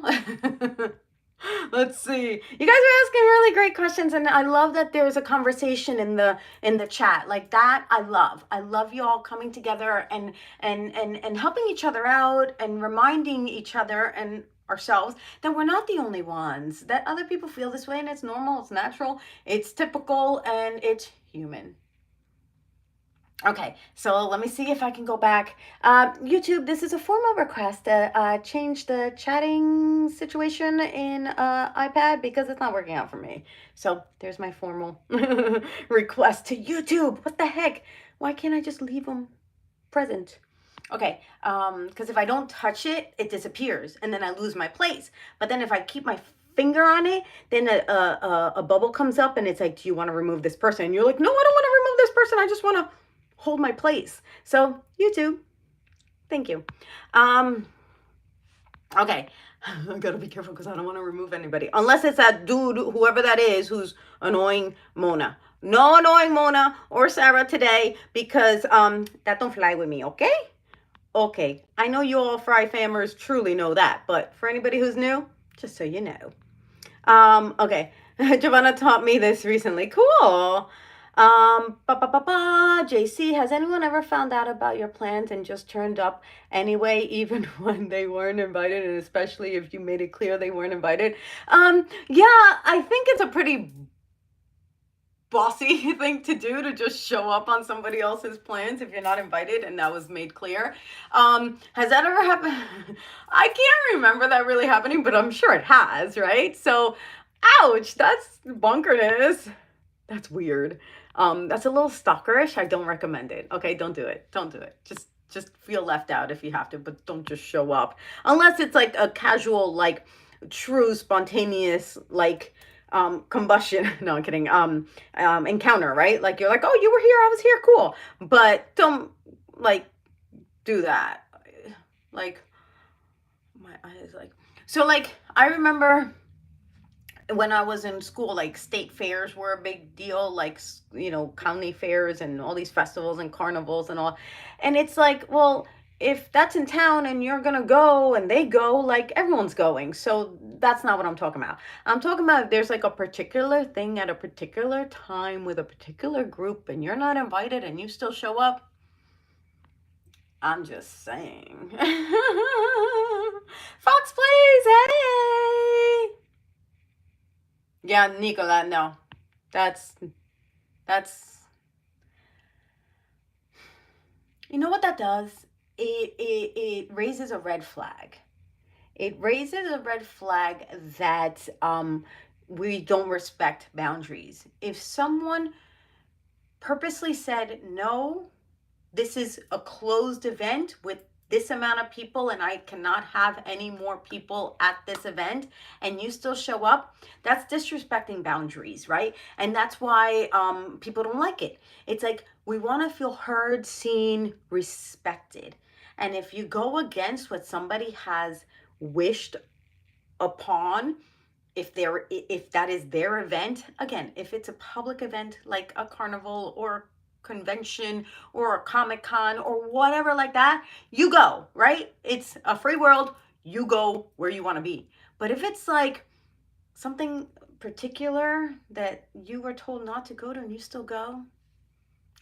Let's see. You guys are asking really great questions, and I love that there's a conversation in the chat. Like that, I love. I love you all coming together and helping each other out and reminding each other and ourselves that we're not the only ones. That other people feel this way, and it's normal, it's natural, it's typical, and it's human. Okay, so let me see if I can go back. YouTube, this is a formal request to change the chatting situation in iPad because it's not working out for me. So there's my formal request to YouTube. What the heck? Why can't I just leave them present? Okay, because if I don't touch it, it disappears and then I lose my place. But then if I keep my finger on it, then a bubble comes up and it's like, do you want to remove this person? And you're like, no, I don't want to remove this person. I just want to hold my place. So YouTube, thank you. Okay, I gotta be careful because I don't want to remove anybody unless it's that dude, whoever that is, who's annoying Mona. No annoying Mona or Sarah today because that don't fly with me. Okay, I know you all Fry famers truly know that, but for anybody who's new, just so you know. Okay, Jovanna taught me this recently. Cool. JC, has anyone ever found out about your plans and just turned up anyway, even when they weren't invited, and especially if you made it clear they weren't invited? Yeah, I think it's a pretty bossy thing to do, to just show up on somebody else's plans if you're not invited and that was made clear. Has that ever happened? I can't remember that really happening, but I'm sure it has, right? So, ouch, that's bunkerness. That's weird. That's a little stalkerish. I don't recommend it. Okay, don't do it. Don't do it. Just feel left out if you have to, but don't just show up. Unless it's like a casual, like true spontaneous, like combustion. No, I'm kidding. Encounter, right? Like you're like, oh, you were here, I was here, cool. But don't like do that. Like my eyes like so like I remember when I was in school, like state fairs were a big deal, like, you know, county fairs and all these festivals and carnivals and all. And it's like, well, if that's in town and you're gonna go and they go, like everyone's going. So that's not what I'm talking about. I'm talking about if there's like a particular thing at a particular time with a particular group and you're not invited and you still show up. I'm just saying. Fox, please, hey. Yeah, Nicola, no. That's you know what that does? It raises a red flag. It raises a red flag that we don't respect boundaries. If someone purposely said, no, this is a closed event with this amount of people and I cannot have any more people at this event, and you still show up, that's disrespecting boundaries, right? And that's why people don't like it. It's like we want to feel heard, seen, respected. And if you go against what somebody has wished upon, if that is their event, again, if it's a public event like a carnival or convention or a Comic-Con or whatever like that, you go, right? It's a free world. You go where you want to be. But if it's like something particular that you were told not to go to and you still go,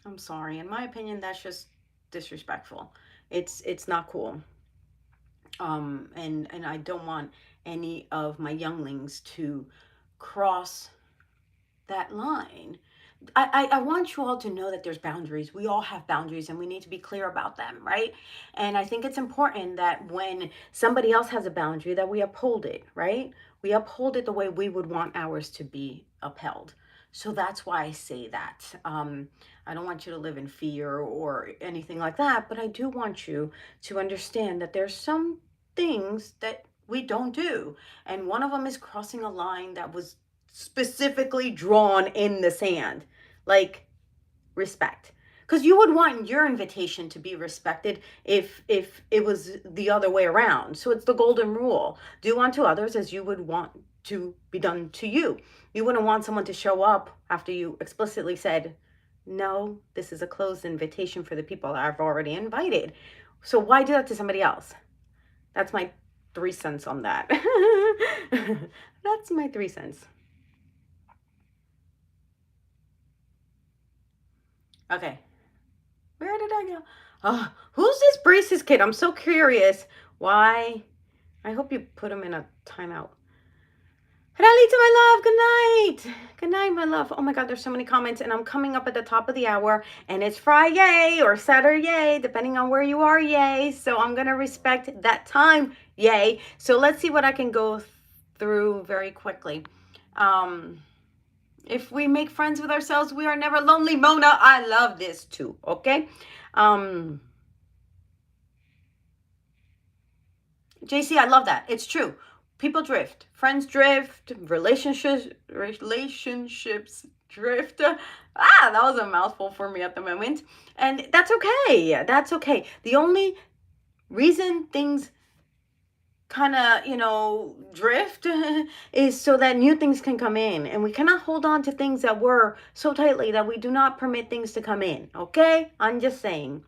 I'm sorry. In my opinion, that's just disrespectful. It's not cool. And I don't want any of my younglings to cross that line. I want you all to know that there's boundaries. We all have boundaries and we need to be clear about them, right? And I think it's important that when somebody else has a boundary that we uphold it, right? We uphold it the way we would want ours to be upheld. So that's why I say that. I don't want you to live in fear or anything like that, but I do want you to understand that there's some things that we don't do. And one of them is crossing a line that was specifically drawn in the sand. Like respect. Because you would want your invitation to be respected if it was the other way around. So it's the golden rule. Do unto others as you would want to be done to you. You wouldn't want someone to show up after you explicitly said, no, this is a closed invitation for the people that I've already invited. So why do that to somebody else? That's my 3 cents on that. That's my 3 cents. Okay. Where did I go? Oh, who's this braces kid? I'm so curious. Why? I hope you put him in a timeout. Ralita, my love, good night. Good night, my love. Oh my God, there's so many comments, and I'm coming up at the top of the hour, and it's FriYayyy or Saturday, depending on where you are, yay. So I'm going to respect that time, yay. So let's see what I can go through very quickly. If we make friends with ourselves, we are never lonely. Mona, I love this too, okay? JC, I love that. It's true. People drift. Friends drift. Relationships drift. That was a mouthful for me at the moment. And that's okay. That's okay. The only reason things kind of, you know, drift is so that new things can come in. And we cannot hold on to things that were so tightly that we do not permit things to come in. Okay? I'm just saying.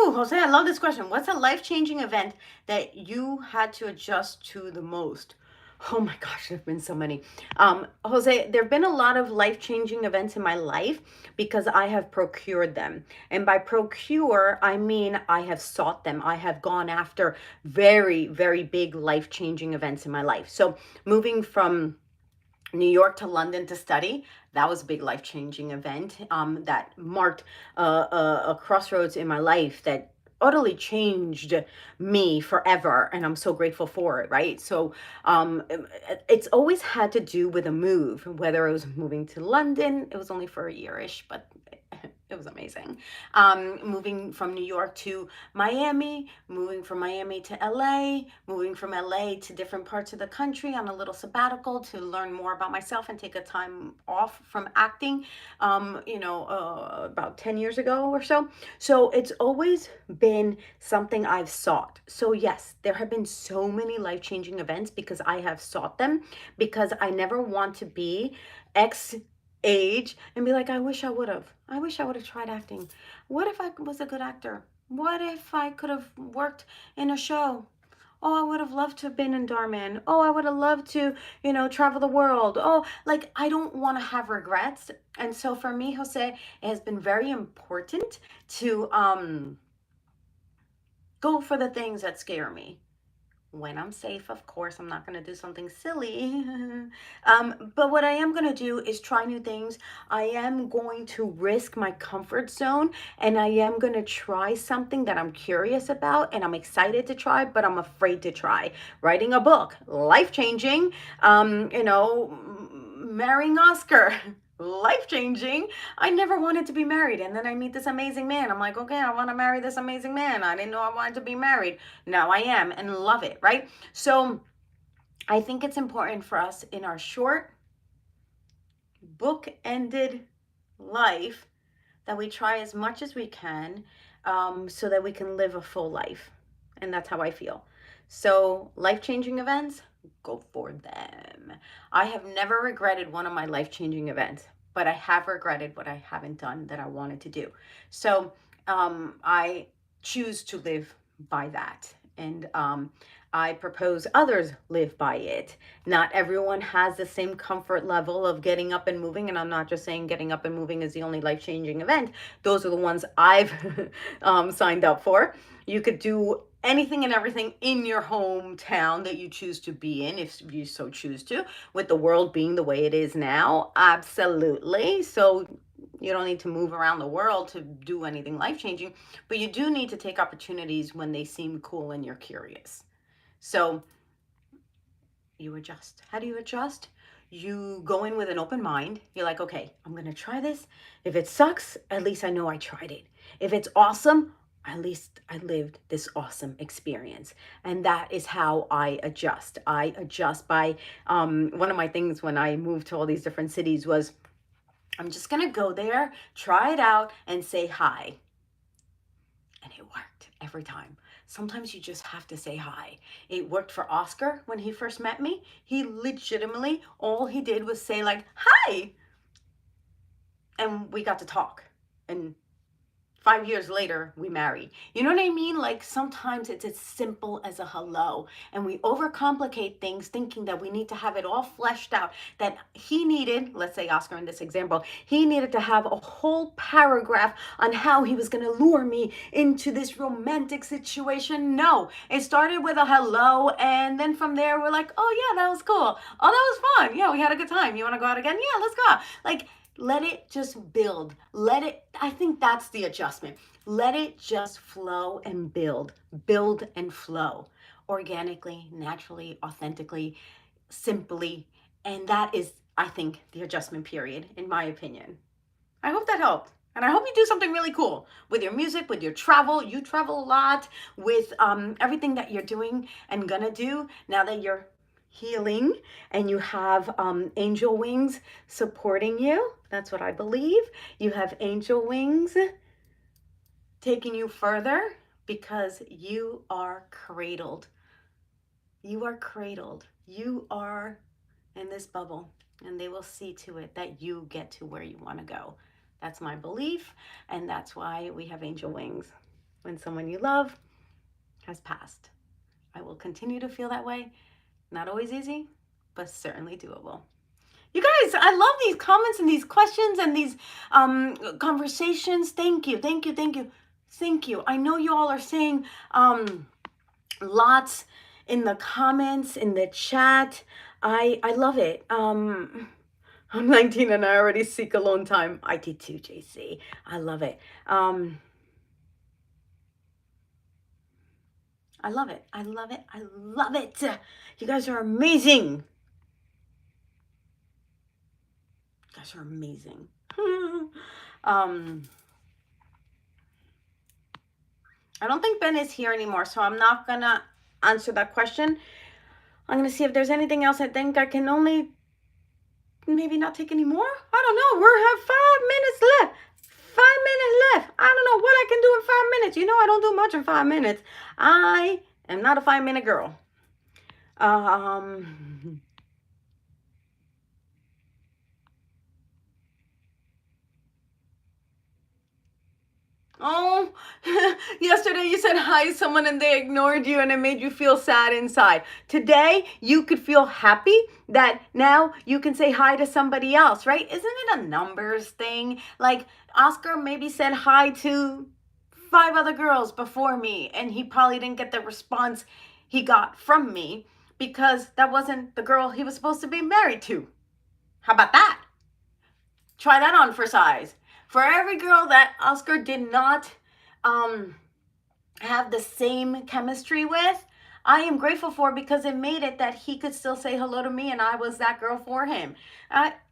Ooh, Jose, I love this question. What's a life-changing event that you had to adjust to the most? Oh my gosh, there've been so many. Jose, there've been a lot of life-changing events in my life because I have procured them. And by procure, I mean I have sought them. I have gone after very, very big life-changing events in my life. So moving from New York to London to study, that was a big life-changing event that marked a crossroads in my life that utterly changed me forever, and I'm so grateful for it, right? So it's always had to do with a move, whether it was moving to London. It was only for a year-ish, but it was amazing. Moving from New York to Miami, moving from Miami to LA, moving from LA to different parts of the country on a little sabbatical to learn more about myself and take a time off from acting, about 10 years ago or so. So it's always been something I've sought. So yes, there have been so many life-changing events because I have sought them, because I never want to be X age and be like, I wish I would have. I wish I would have tried acting. What if I was a good actor? What if I could have worked in a show? Oh, I would have loved to have been in Dhar Mann. Oh, I would have loved to, travel the world. Oh, like I don't want to have regrets. And so for me, Jose, it has been very important to go for the things that scare me. When I'm safe, of course, I'm not going to do something silly. But what I am going to do is try new things. I am going to risk my comfort zone, and I am going to try something that I'm curious about and I'm excited to try, but I'm afraid to try. Writing a book, life-changing. Marrying Oscar. Life-changing. I never wanted to be married, and then I meet this amazing man. I'm like, okay, I want to marry this amazing man. I didn't know I wanted to be married. Now I am and love it, right? So I think it's important for us in our short book-ended life that we try as much as we can, so that we can live a full life. And that's how I feel. So life-changing events, go for them. I have never regretted one of my life-changing events, but I have regretted what I haven't done that I wanted to do. So I choose to live by that. And I propose others live by it. Not everyone has the same comfort level of getting up and moving. And I'm not just saying getting up and moving is the only life-changing event. Those are the ones I've signed up for. You could do anything and everything in your hometown that you choose to be in, if you so choose to, with the world being the way it is now. Absolutely. So you don't need to move around the world to do anything life-changing, but you do need to take opportunities when they seem cool and you're curious. So you adjust. How do you adjust? You go in with an open mind. You're like, okay, I'm going to try this. If it sucks, at least I know I tried it. If it's awesome, at least I lived this awesome experience. And that is how I adjust. I adjust by, one of my things when I moved to all these different cities was, I'm just going to go there, try it out, and say hi. And it worked every time. Sometimes you just have to say hi. It worked for Oscar when he first met me. He legitimately, all he did was say like, hi. And we got to talk. And 5 years later, we married. You know what I mean? Like sometimes it's as simple as a hello, and we overcomplicate things thinking that we need to have it all fleshed out, that he needed, let's say Oscar in this example, he needed to have a whole paragraph on how he was going to lure me into this romantic situation. No, it started with a hello, and then from there we're like, oh yeah, that was cool. Oh, that was fun. Yeah, we had a good time. You want to go out again? Yeah, let's go out. Like, let it just build. I think that's the adjustment. Let it just flow and build and flow organically, naturally, authentically, simply. And that is, I think, the adjustment period, in my opinion. I hope that helped. And I hope you do something really cool with your music, with your travel. You travel a lot, with everything that you're doing and gonna do now that you're healing and you have angel wings supporting you. That's what I believe. You have angel wings taking you further because you are cradled. You are cradled. You are in this bubble, and they will see to it that you get to where you want to go. That's my belief, and that's why we have angel wings. when someone you love has passed. I will continue to feel that way. Not always easy, but certainly doable. You guys, I love these comments and these questions and these conversations. Thank you, thank you, thank you, thank you. I know you all are saying lots in the comments, in the chat. I love it. I'm 19 and I already seek alone time. I did too, JC. I love it. I love it. I love it. I love it. You guys are amazing. You guys are amazing. I don't think Ben is here anymore, so I'm not gonna answer that question. I'm gonna see if there's anything else. I think I can only maybe not take any more. I don't know. We have 5 minutes left. 5 minutes left. I don't know what I can do in 5 minutes. You know, I don't do much in 5 minutes. I am not a 5-minute girl. Oh, yesterday you said hi to someone and they ignored you and it made you feel sad inside. Today, you could feel happy that now you can say hi to somebody else, right? Isn't it a numbers thing? Like Oscar maybe said hi to 5 other girls before me and he probably didn't get the response he got from me because that wasn't the girl he was supposed to be married to. How about that? Try that on for size. For every girl that Oscar did not have the same chemistry with, I am grateful for because it made it that he could still say hello to me and I was that girl for him.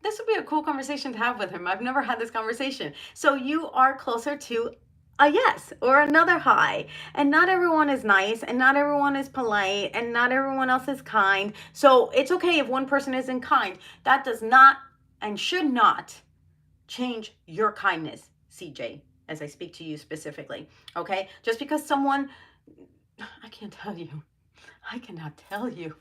This would be a cool conversation to have with him. I've never had this conversation. So you are closer to a yes or another hi. And not everyone is nice and not everyone is polite and not everyone else is kind. So it's okay if one person isn't kind. That does not and should not change your kindness, CJ, as I speak to you specifically, okay? Just because someone, I can't tell you, I cannot tell you,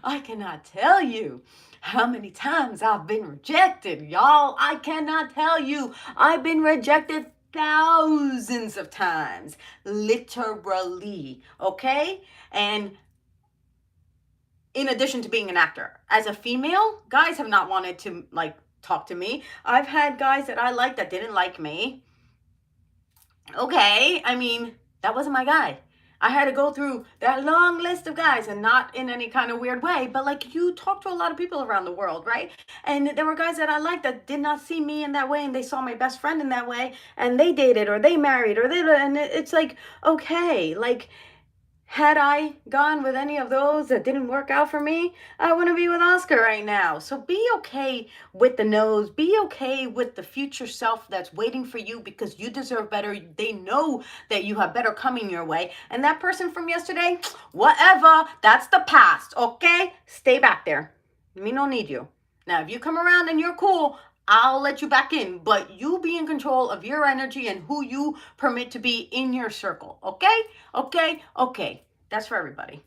I cannot tell you how many times I've been rejected, y'all. I cannot tell you. I've been rejected thousands of times, literally, okay? And in addition to being an actor, as a female, guys have not wanted to, like, talk to me. I've had guys that I liked that didn't like me. Okay, I mean, that wasn't my guy. I had to go through that long list of guys, and not in any kind of weird way, but like you talk to a lot of people around the world, right? And there were guys that I liked that did not see me in that way, and they saw my best friend in that way, and they dated or they married or and it's like, okay, like, had I gone with any of those that didn't work out for me, I wouldn't be with Oscar right now. So be okay with the no's. Be okay with the future self that's waiting for you because you deserve better. They know that you have better coming your way. And that person from yesterday, whatever, that's the past, okay? Stay back there. Me don't need you. Now, if you come around and you're cool, I'll let you back in, but you be in control of your energy and who you permit to be in your circle, okay? Okay, okay. That's for everybody.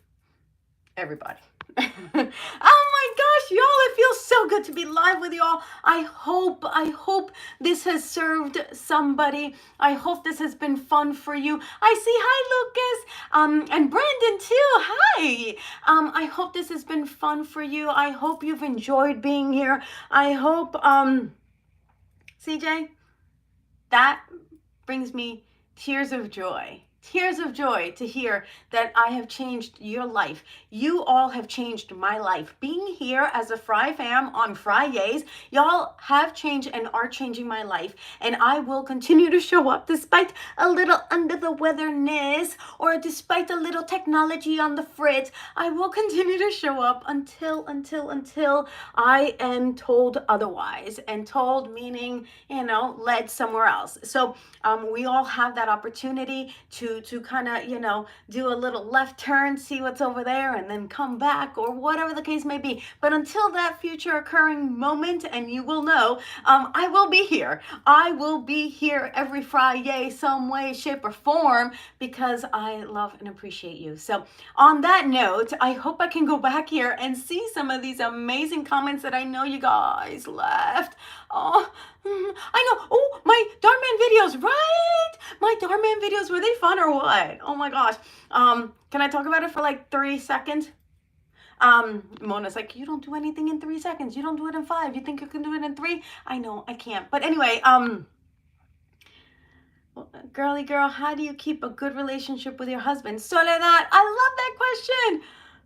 Everybody. Oh my gosh, y'all, it feels so good to be live with y'all. I hope this has served somebody. I hope this has been fun for you. I see, hi Lucas, and Brandon too, hi. I hope this has been fun for you. I hope you've enjoyed being here. I hope, CJ, that brings me tears of joy. Tears of joy to hear that I have changed your life. You all have changed my life. Being here as a Fry fam on FriYayys, y'all have changed and are changing my life. And I will continue to show up despite a little under the weatherness or despite a little technology on the fritz. I will continue to show up until I am told otherwise. And told meaning, you know, led somewhere else. So we all have that opportunity to kind of, you know, do a little left turn, see what's over there, and then come back, or whatever the case may be. But until that future occurring moment, and you will know, I will be here. I will be here every Friday, some way, shape, or form, because I love and appreciate you. So on that note, I hope I can go back here and see some of these amazing comments that I know you guys left. Oh, I know. Oh, my Dhar Mann videos, right? My Dhar Mann videos, were they fun or what? Oh my gosh. Can I talk about it for like 3 seconds? Mona's like, you don't do anything in 3 seconds. You don't do it in 5. You think you can do it in 3? I know, I can't. But anyway, girly girl, how do you keep a good relationship with your husband? Soledad, I love that question.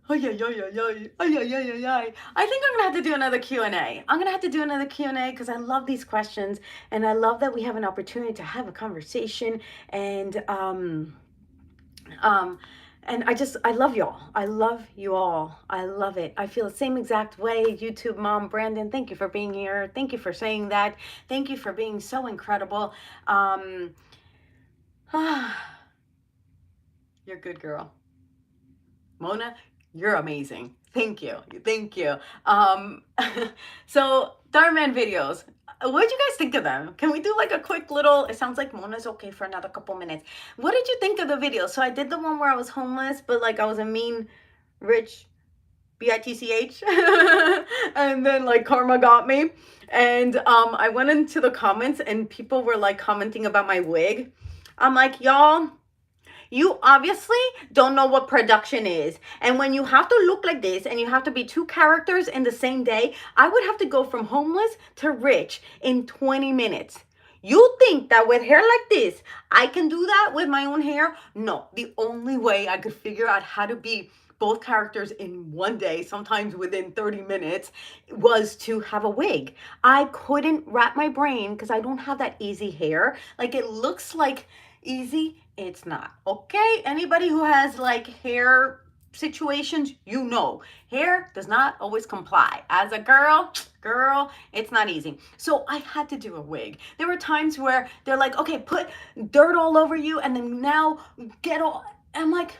Oh, yeah, yeah, yeah, yeah. Oh, yeah, yeah, yeah, yeah. I think I'm going to have to do another Q&A. I'm going to have to do another Q&A because I love these questions. And I love that we have an opportunity to have a conversation. And I love y'all. I love you all. I love it. I feel the same exact way. YouTube mom, Brandon, thank you for being here. Thank you for saying that. Thank you for being so incredible. You're a good girl. Mona, you're amazing. Thank you. Thank you. So Dhar Mann videos. What did you guys think of them? Can we do like a quick little, it sounds like Mona's okay for another couple minutes. What did you think of the video? So I did the one where I was homeless, but like I was a mean, rich, bitch. And then like karma got me. And I went into the comments and people were like commenting about my wig. I'm like, y'all, you obviously don't know what production is. And when you have to look like this and you have to be 2 characters in the same day, I would have to go from homeless to rich in 20 minutes. You think that with hair like this, I can do that with my own hair? No, the only way I could figure out how to be both characters in one day, sometimes within 30 minutes, was to have a wig. I couldn't wrap my brain because I don't have that easy hair. Like it looks like easy, it's not. Okay, anybody who has like hair situations, you know, hair does not always comply. As a girl, it's not easy. So I had to do a wig. There were times where they're like, okay, put dirt all over you and then now get all, I'm like,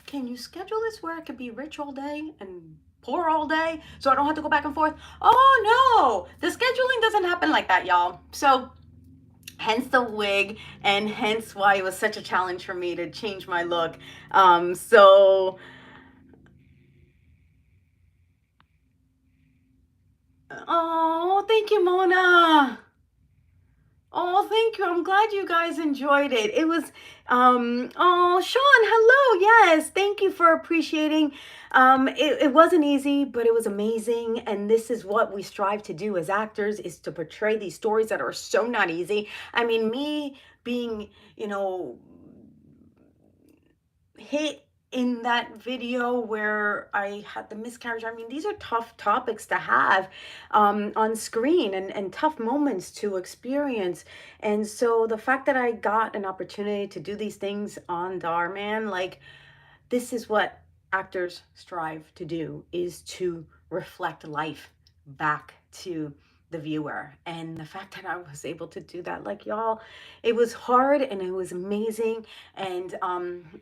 can you schedule this where I could be rich all day and poor all day so I don't have to go back and forth? Oh no, the scheduling doesn't happen like that, y'all. So hence the wig, and hence why it was such a challenge for me to change my look. Oh, thank you, Mona. Oh, thank you. I'm glad you guys enjoyed it. It was, oh, Sean, hello. Yes, thank you for appreciating. It wasn't easy, but it was amazing. And this is what we strive to do as actors, is to portray these stories that are so not easy. I mean, me being, hit in that video where I had the miscarriage. I mean, these are tough topics to have on screen and tough moments to experience. And so the fact that I got an opportunity to do these things on Dhar Mann, like, this is what actors strive to do, is to reflect life back to the viewer. And the fact that I was able to do that, like, y'all, it was hard and it was amazing. And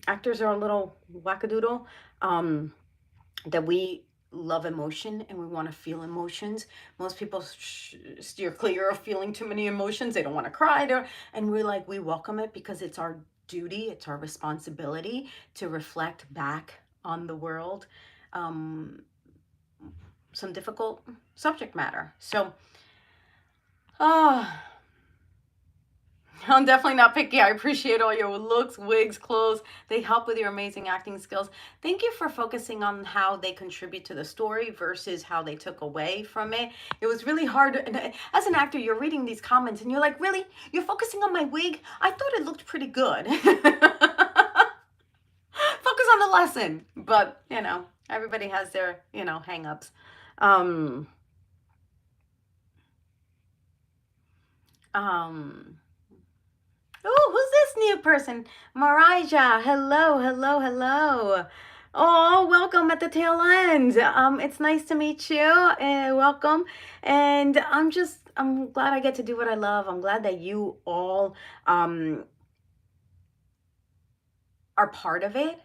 actors are a little wackadoodle, that we love emotion and we want to feel emotions. Most people steer clear of feeling too many emotions. They don't want to cry there, and we're like, we welcome it because it's our duty, it's our responsibility to reflect back on the world some difficult subject matter. So I'm definitely not picky. I appreciate all your looks, wigs, clothes. They help with your amazing acting skills. Thank you for focusing on how they contribute to the story versus how they took away from it. It was really hard. As an actor, you're reading these comments and you're like, really? You're focusing on my wig? I thought it looked pretty good. Focus on the lesson. But, everybody has their, hang-ups. Oh, who's this new person? Marija. Hello, hello, hello. Oh, welcome at the tail end. It's nice to meet you. Welcome. And I'm glad I get to do what I love. I'm glad that you all are part of it.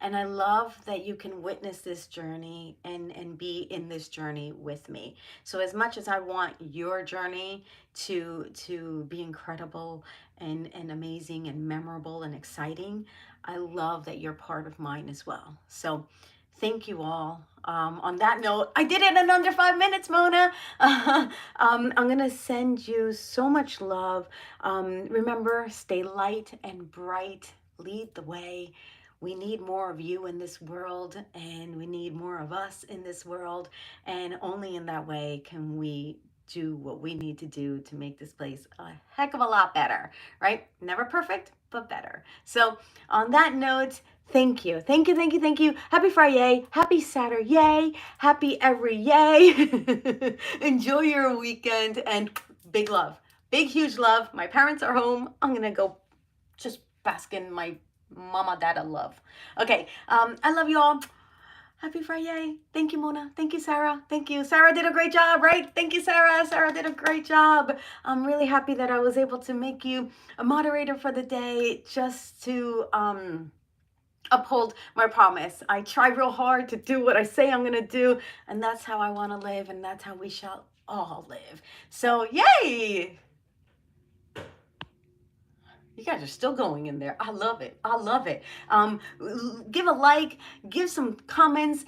And I love that you can witness this journey and be in this journey with me. So as much as I want your journey to be incredible and amazing and memorable and exciting, I love that you're part of mine as well. So thank you all. On that note, I did it in under 5 minutes, Mona. I'm going to send you so much love. Remember, stay light and bright. Lead the way. We need more of you in this world, and we need more of us in this world. And only in that way can we do what we need to do to make this place a heck of a lot better, right? Never perfect, but better. So, on that note, thank you. Thank you, thank you, thank you. Happy Friday. Happy Saturday. Yay. Happy every yay. Enjoy your weekend and big love. Big, huge love. My parents are home. I'm going to go just bask in my mama, dada love. Okay. I love you all. Happy Friday. Thank you, Mona. Thank you, Sarah. Thank you. Sarah did a great job, right? Thank you, Sarah. Sarah did a great job. I'm really happy that I was able to make you a moderator for the day just to uphold my promise. I try real hard to do what I say I'm going to do, and that's how I want to live, and that's how we shall all live. So, yay! You guys are still going in there. I love it. I love it. Give a like, give some comments,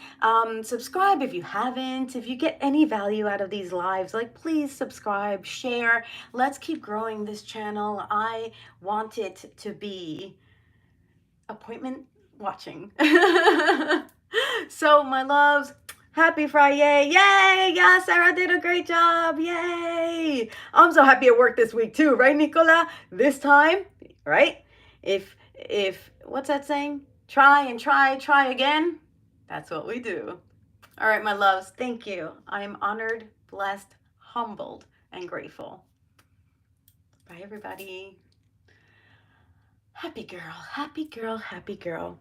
subscribe if you haven't. If you get any value out of these lives, like please subscribe, share. Let's keep growing this channel. I want it to be appointment watching. So, my loves, happy Friday. Yay! Yeah, Sarah did a great job. Yay! I'm so happy at work this week too, right, Nicola? This time, right? If what's that saying? Try and try again. That's what we do. All right, my loves, thank you. I am honored, blessed, humbled, and grateful. Bye, everybody. Happy girl, happy girl, happy girl.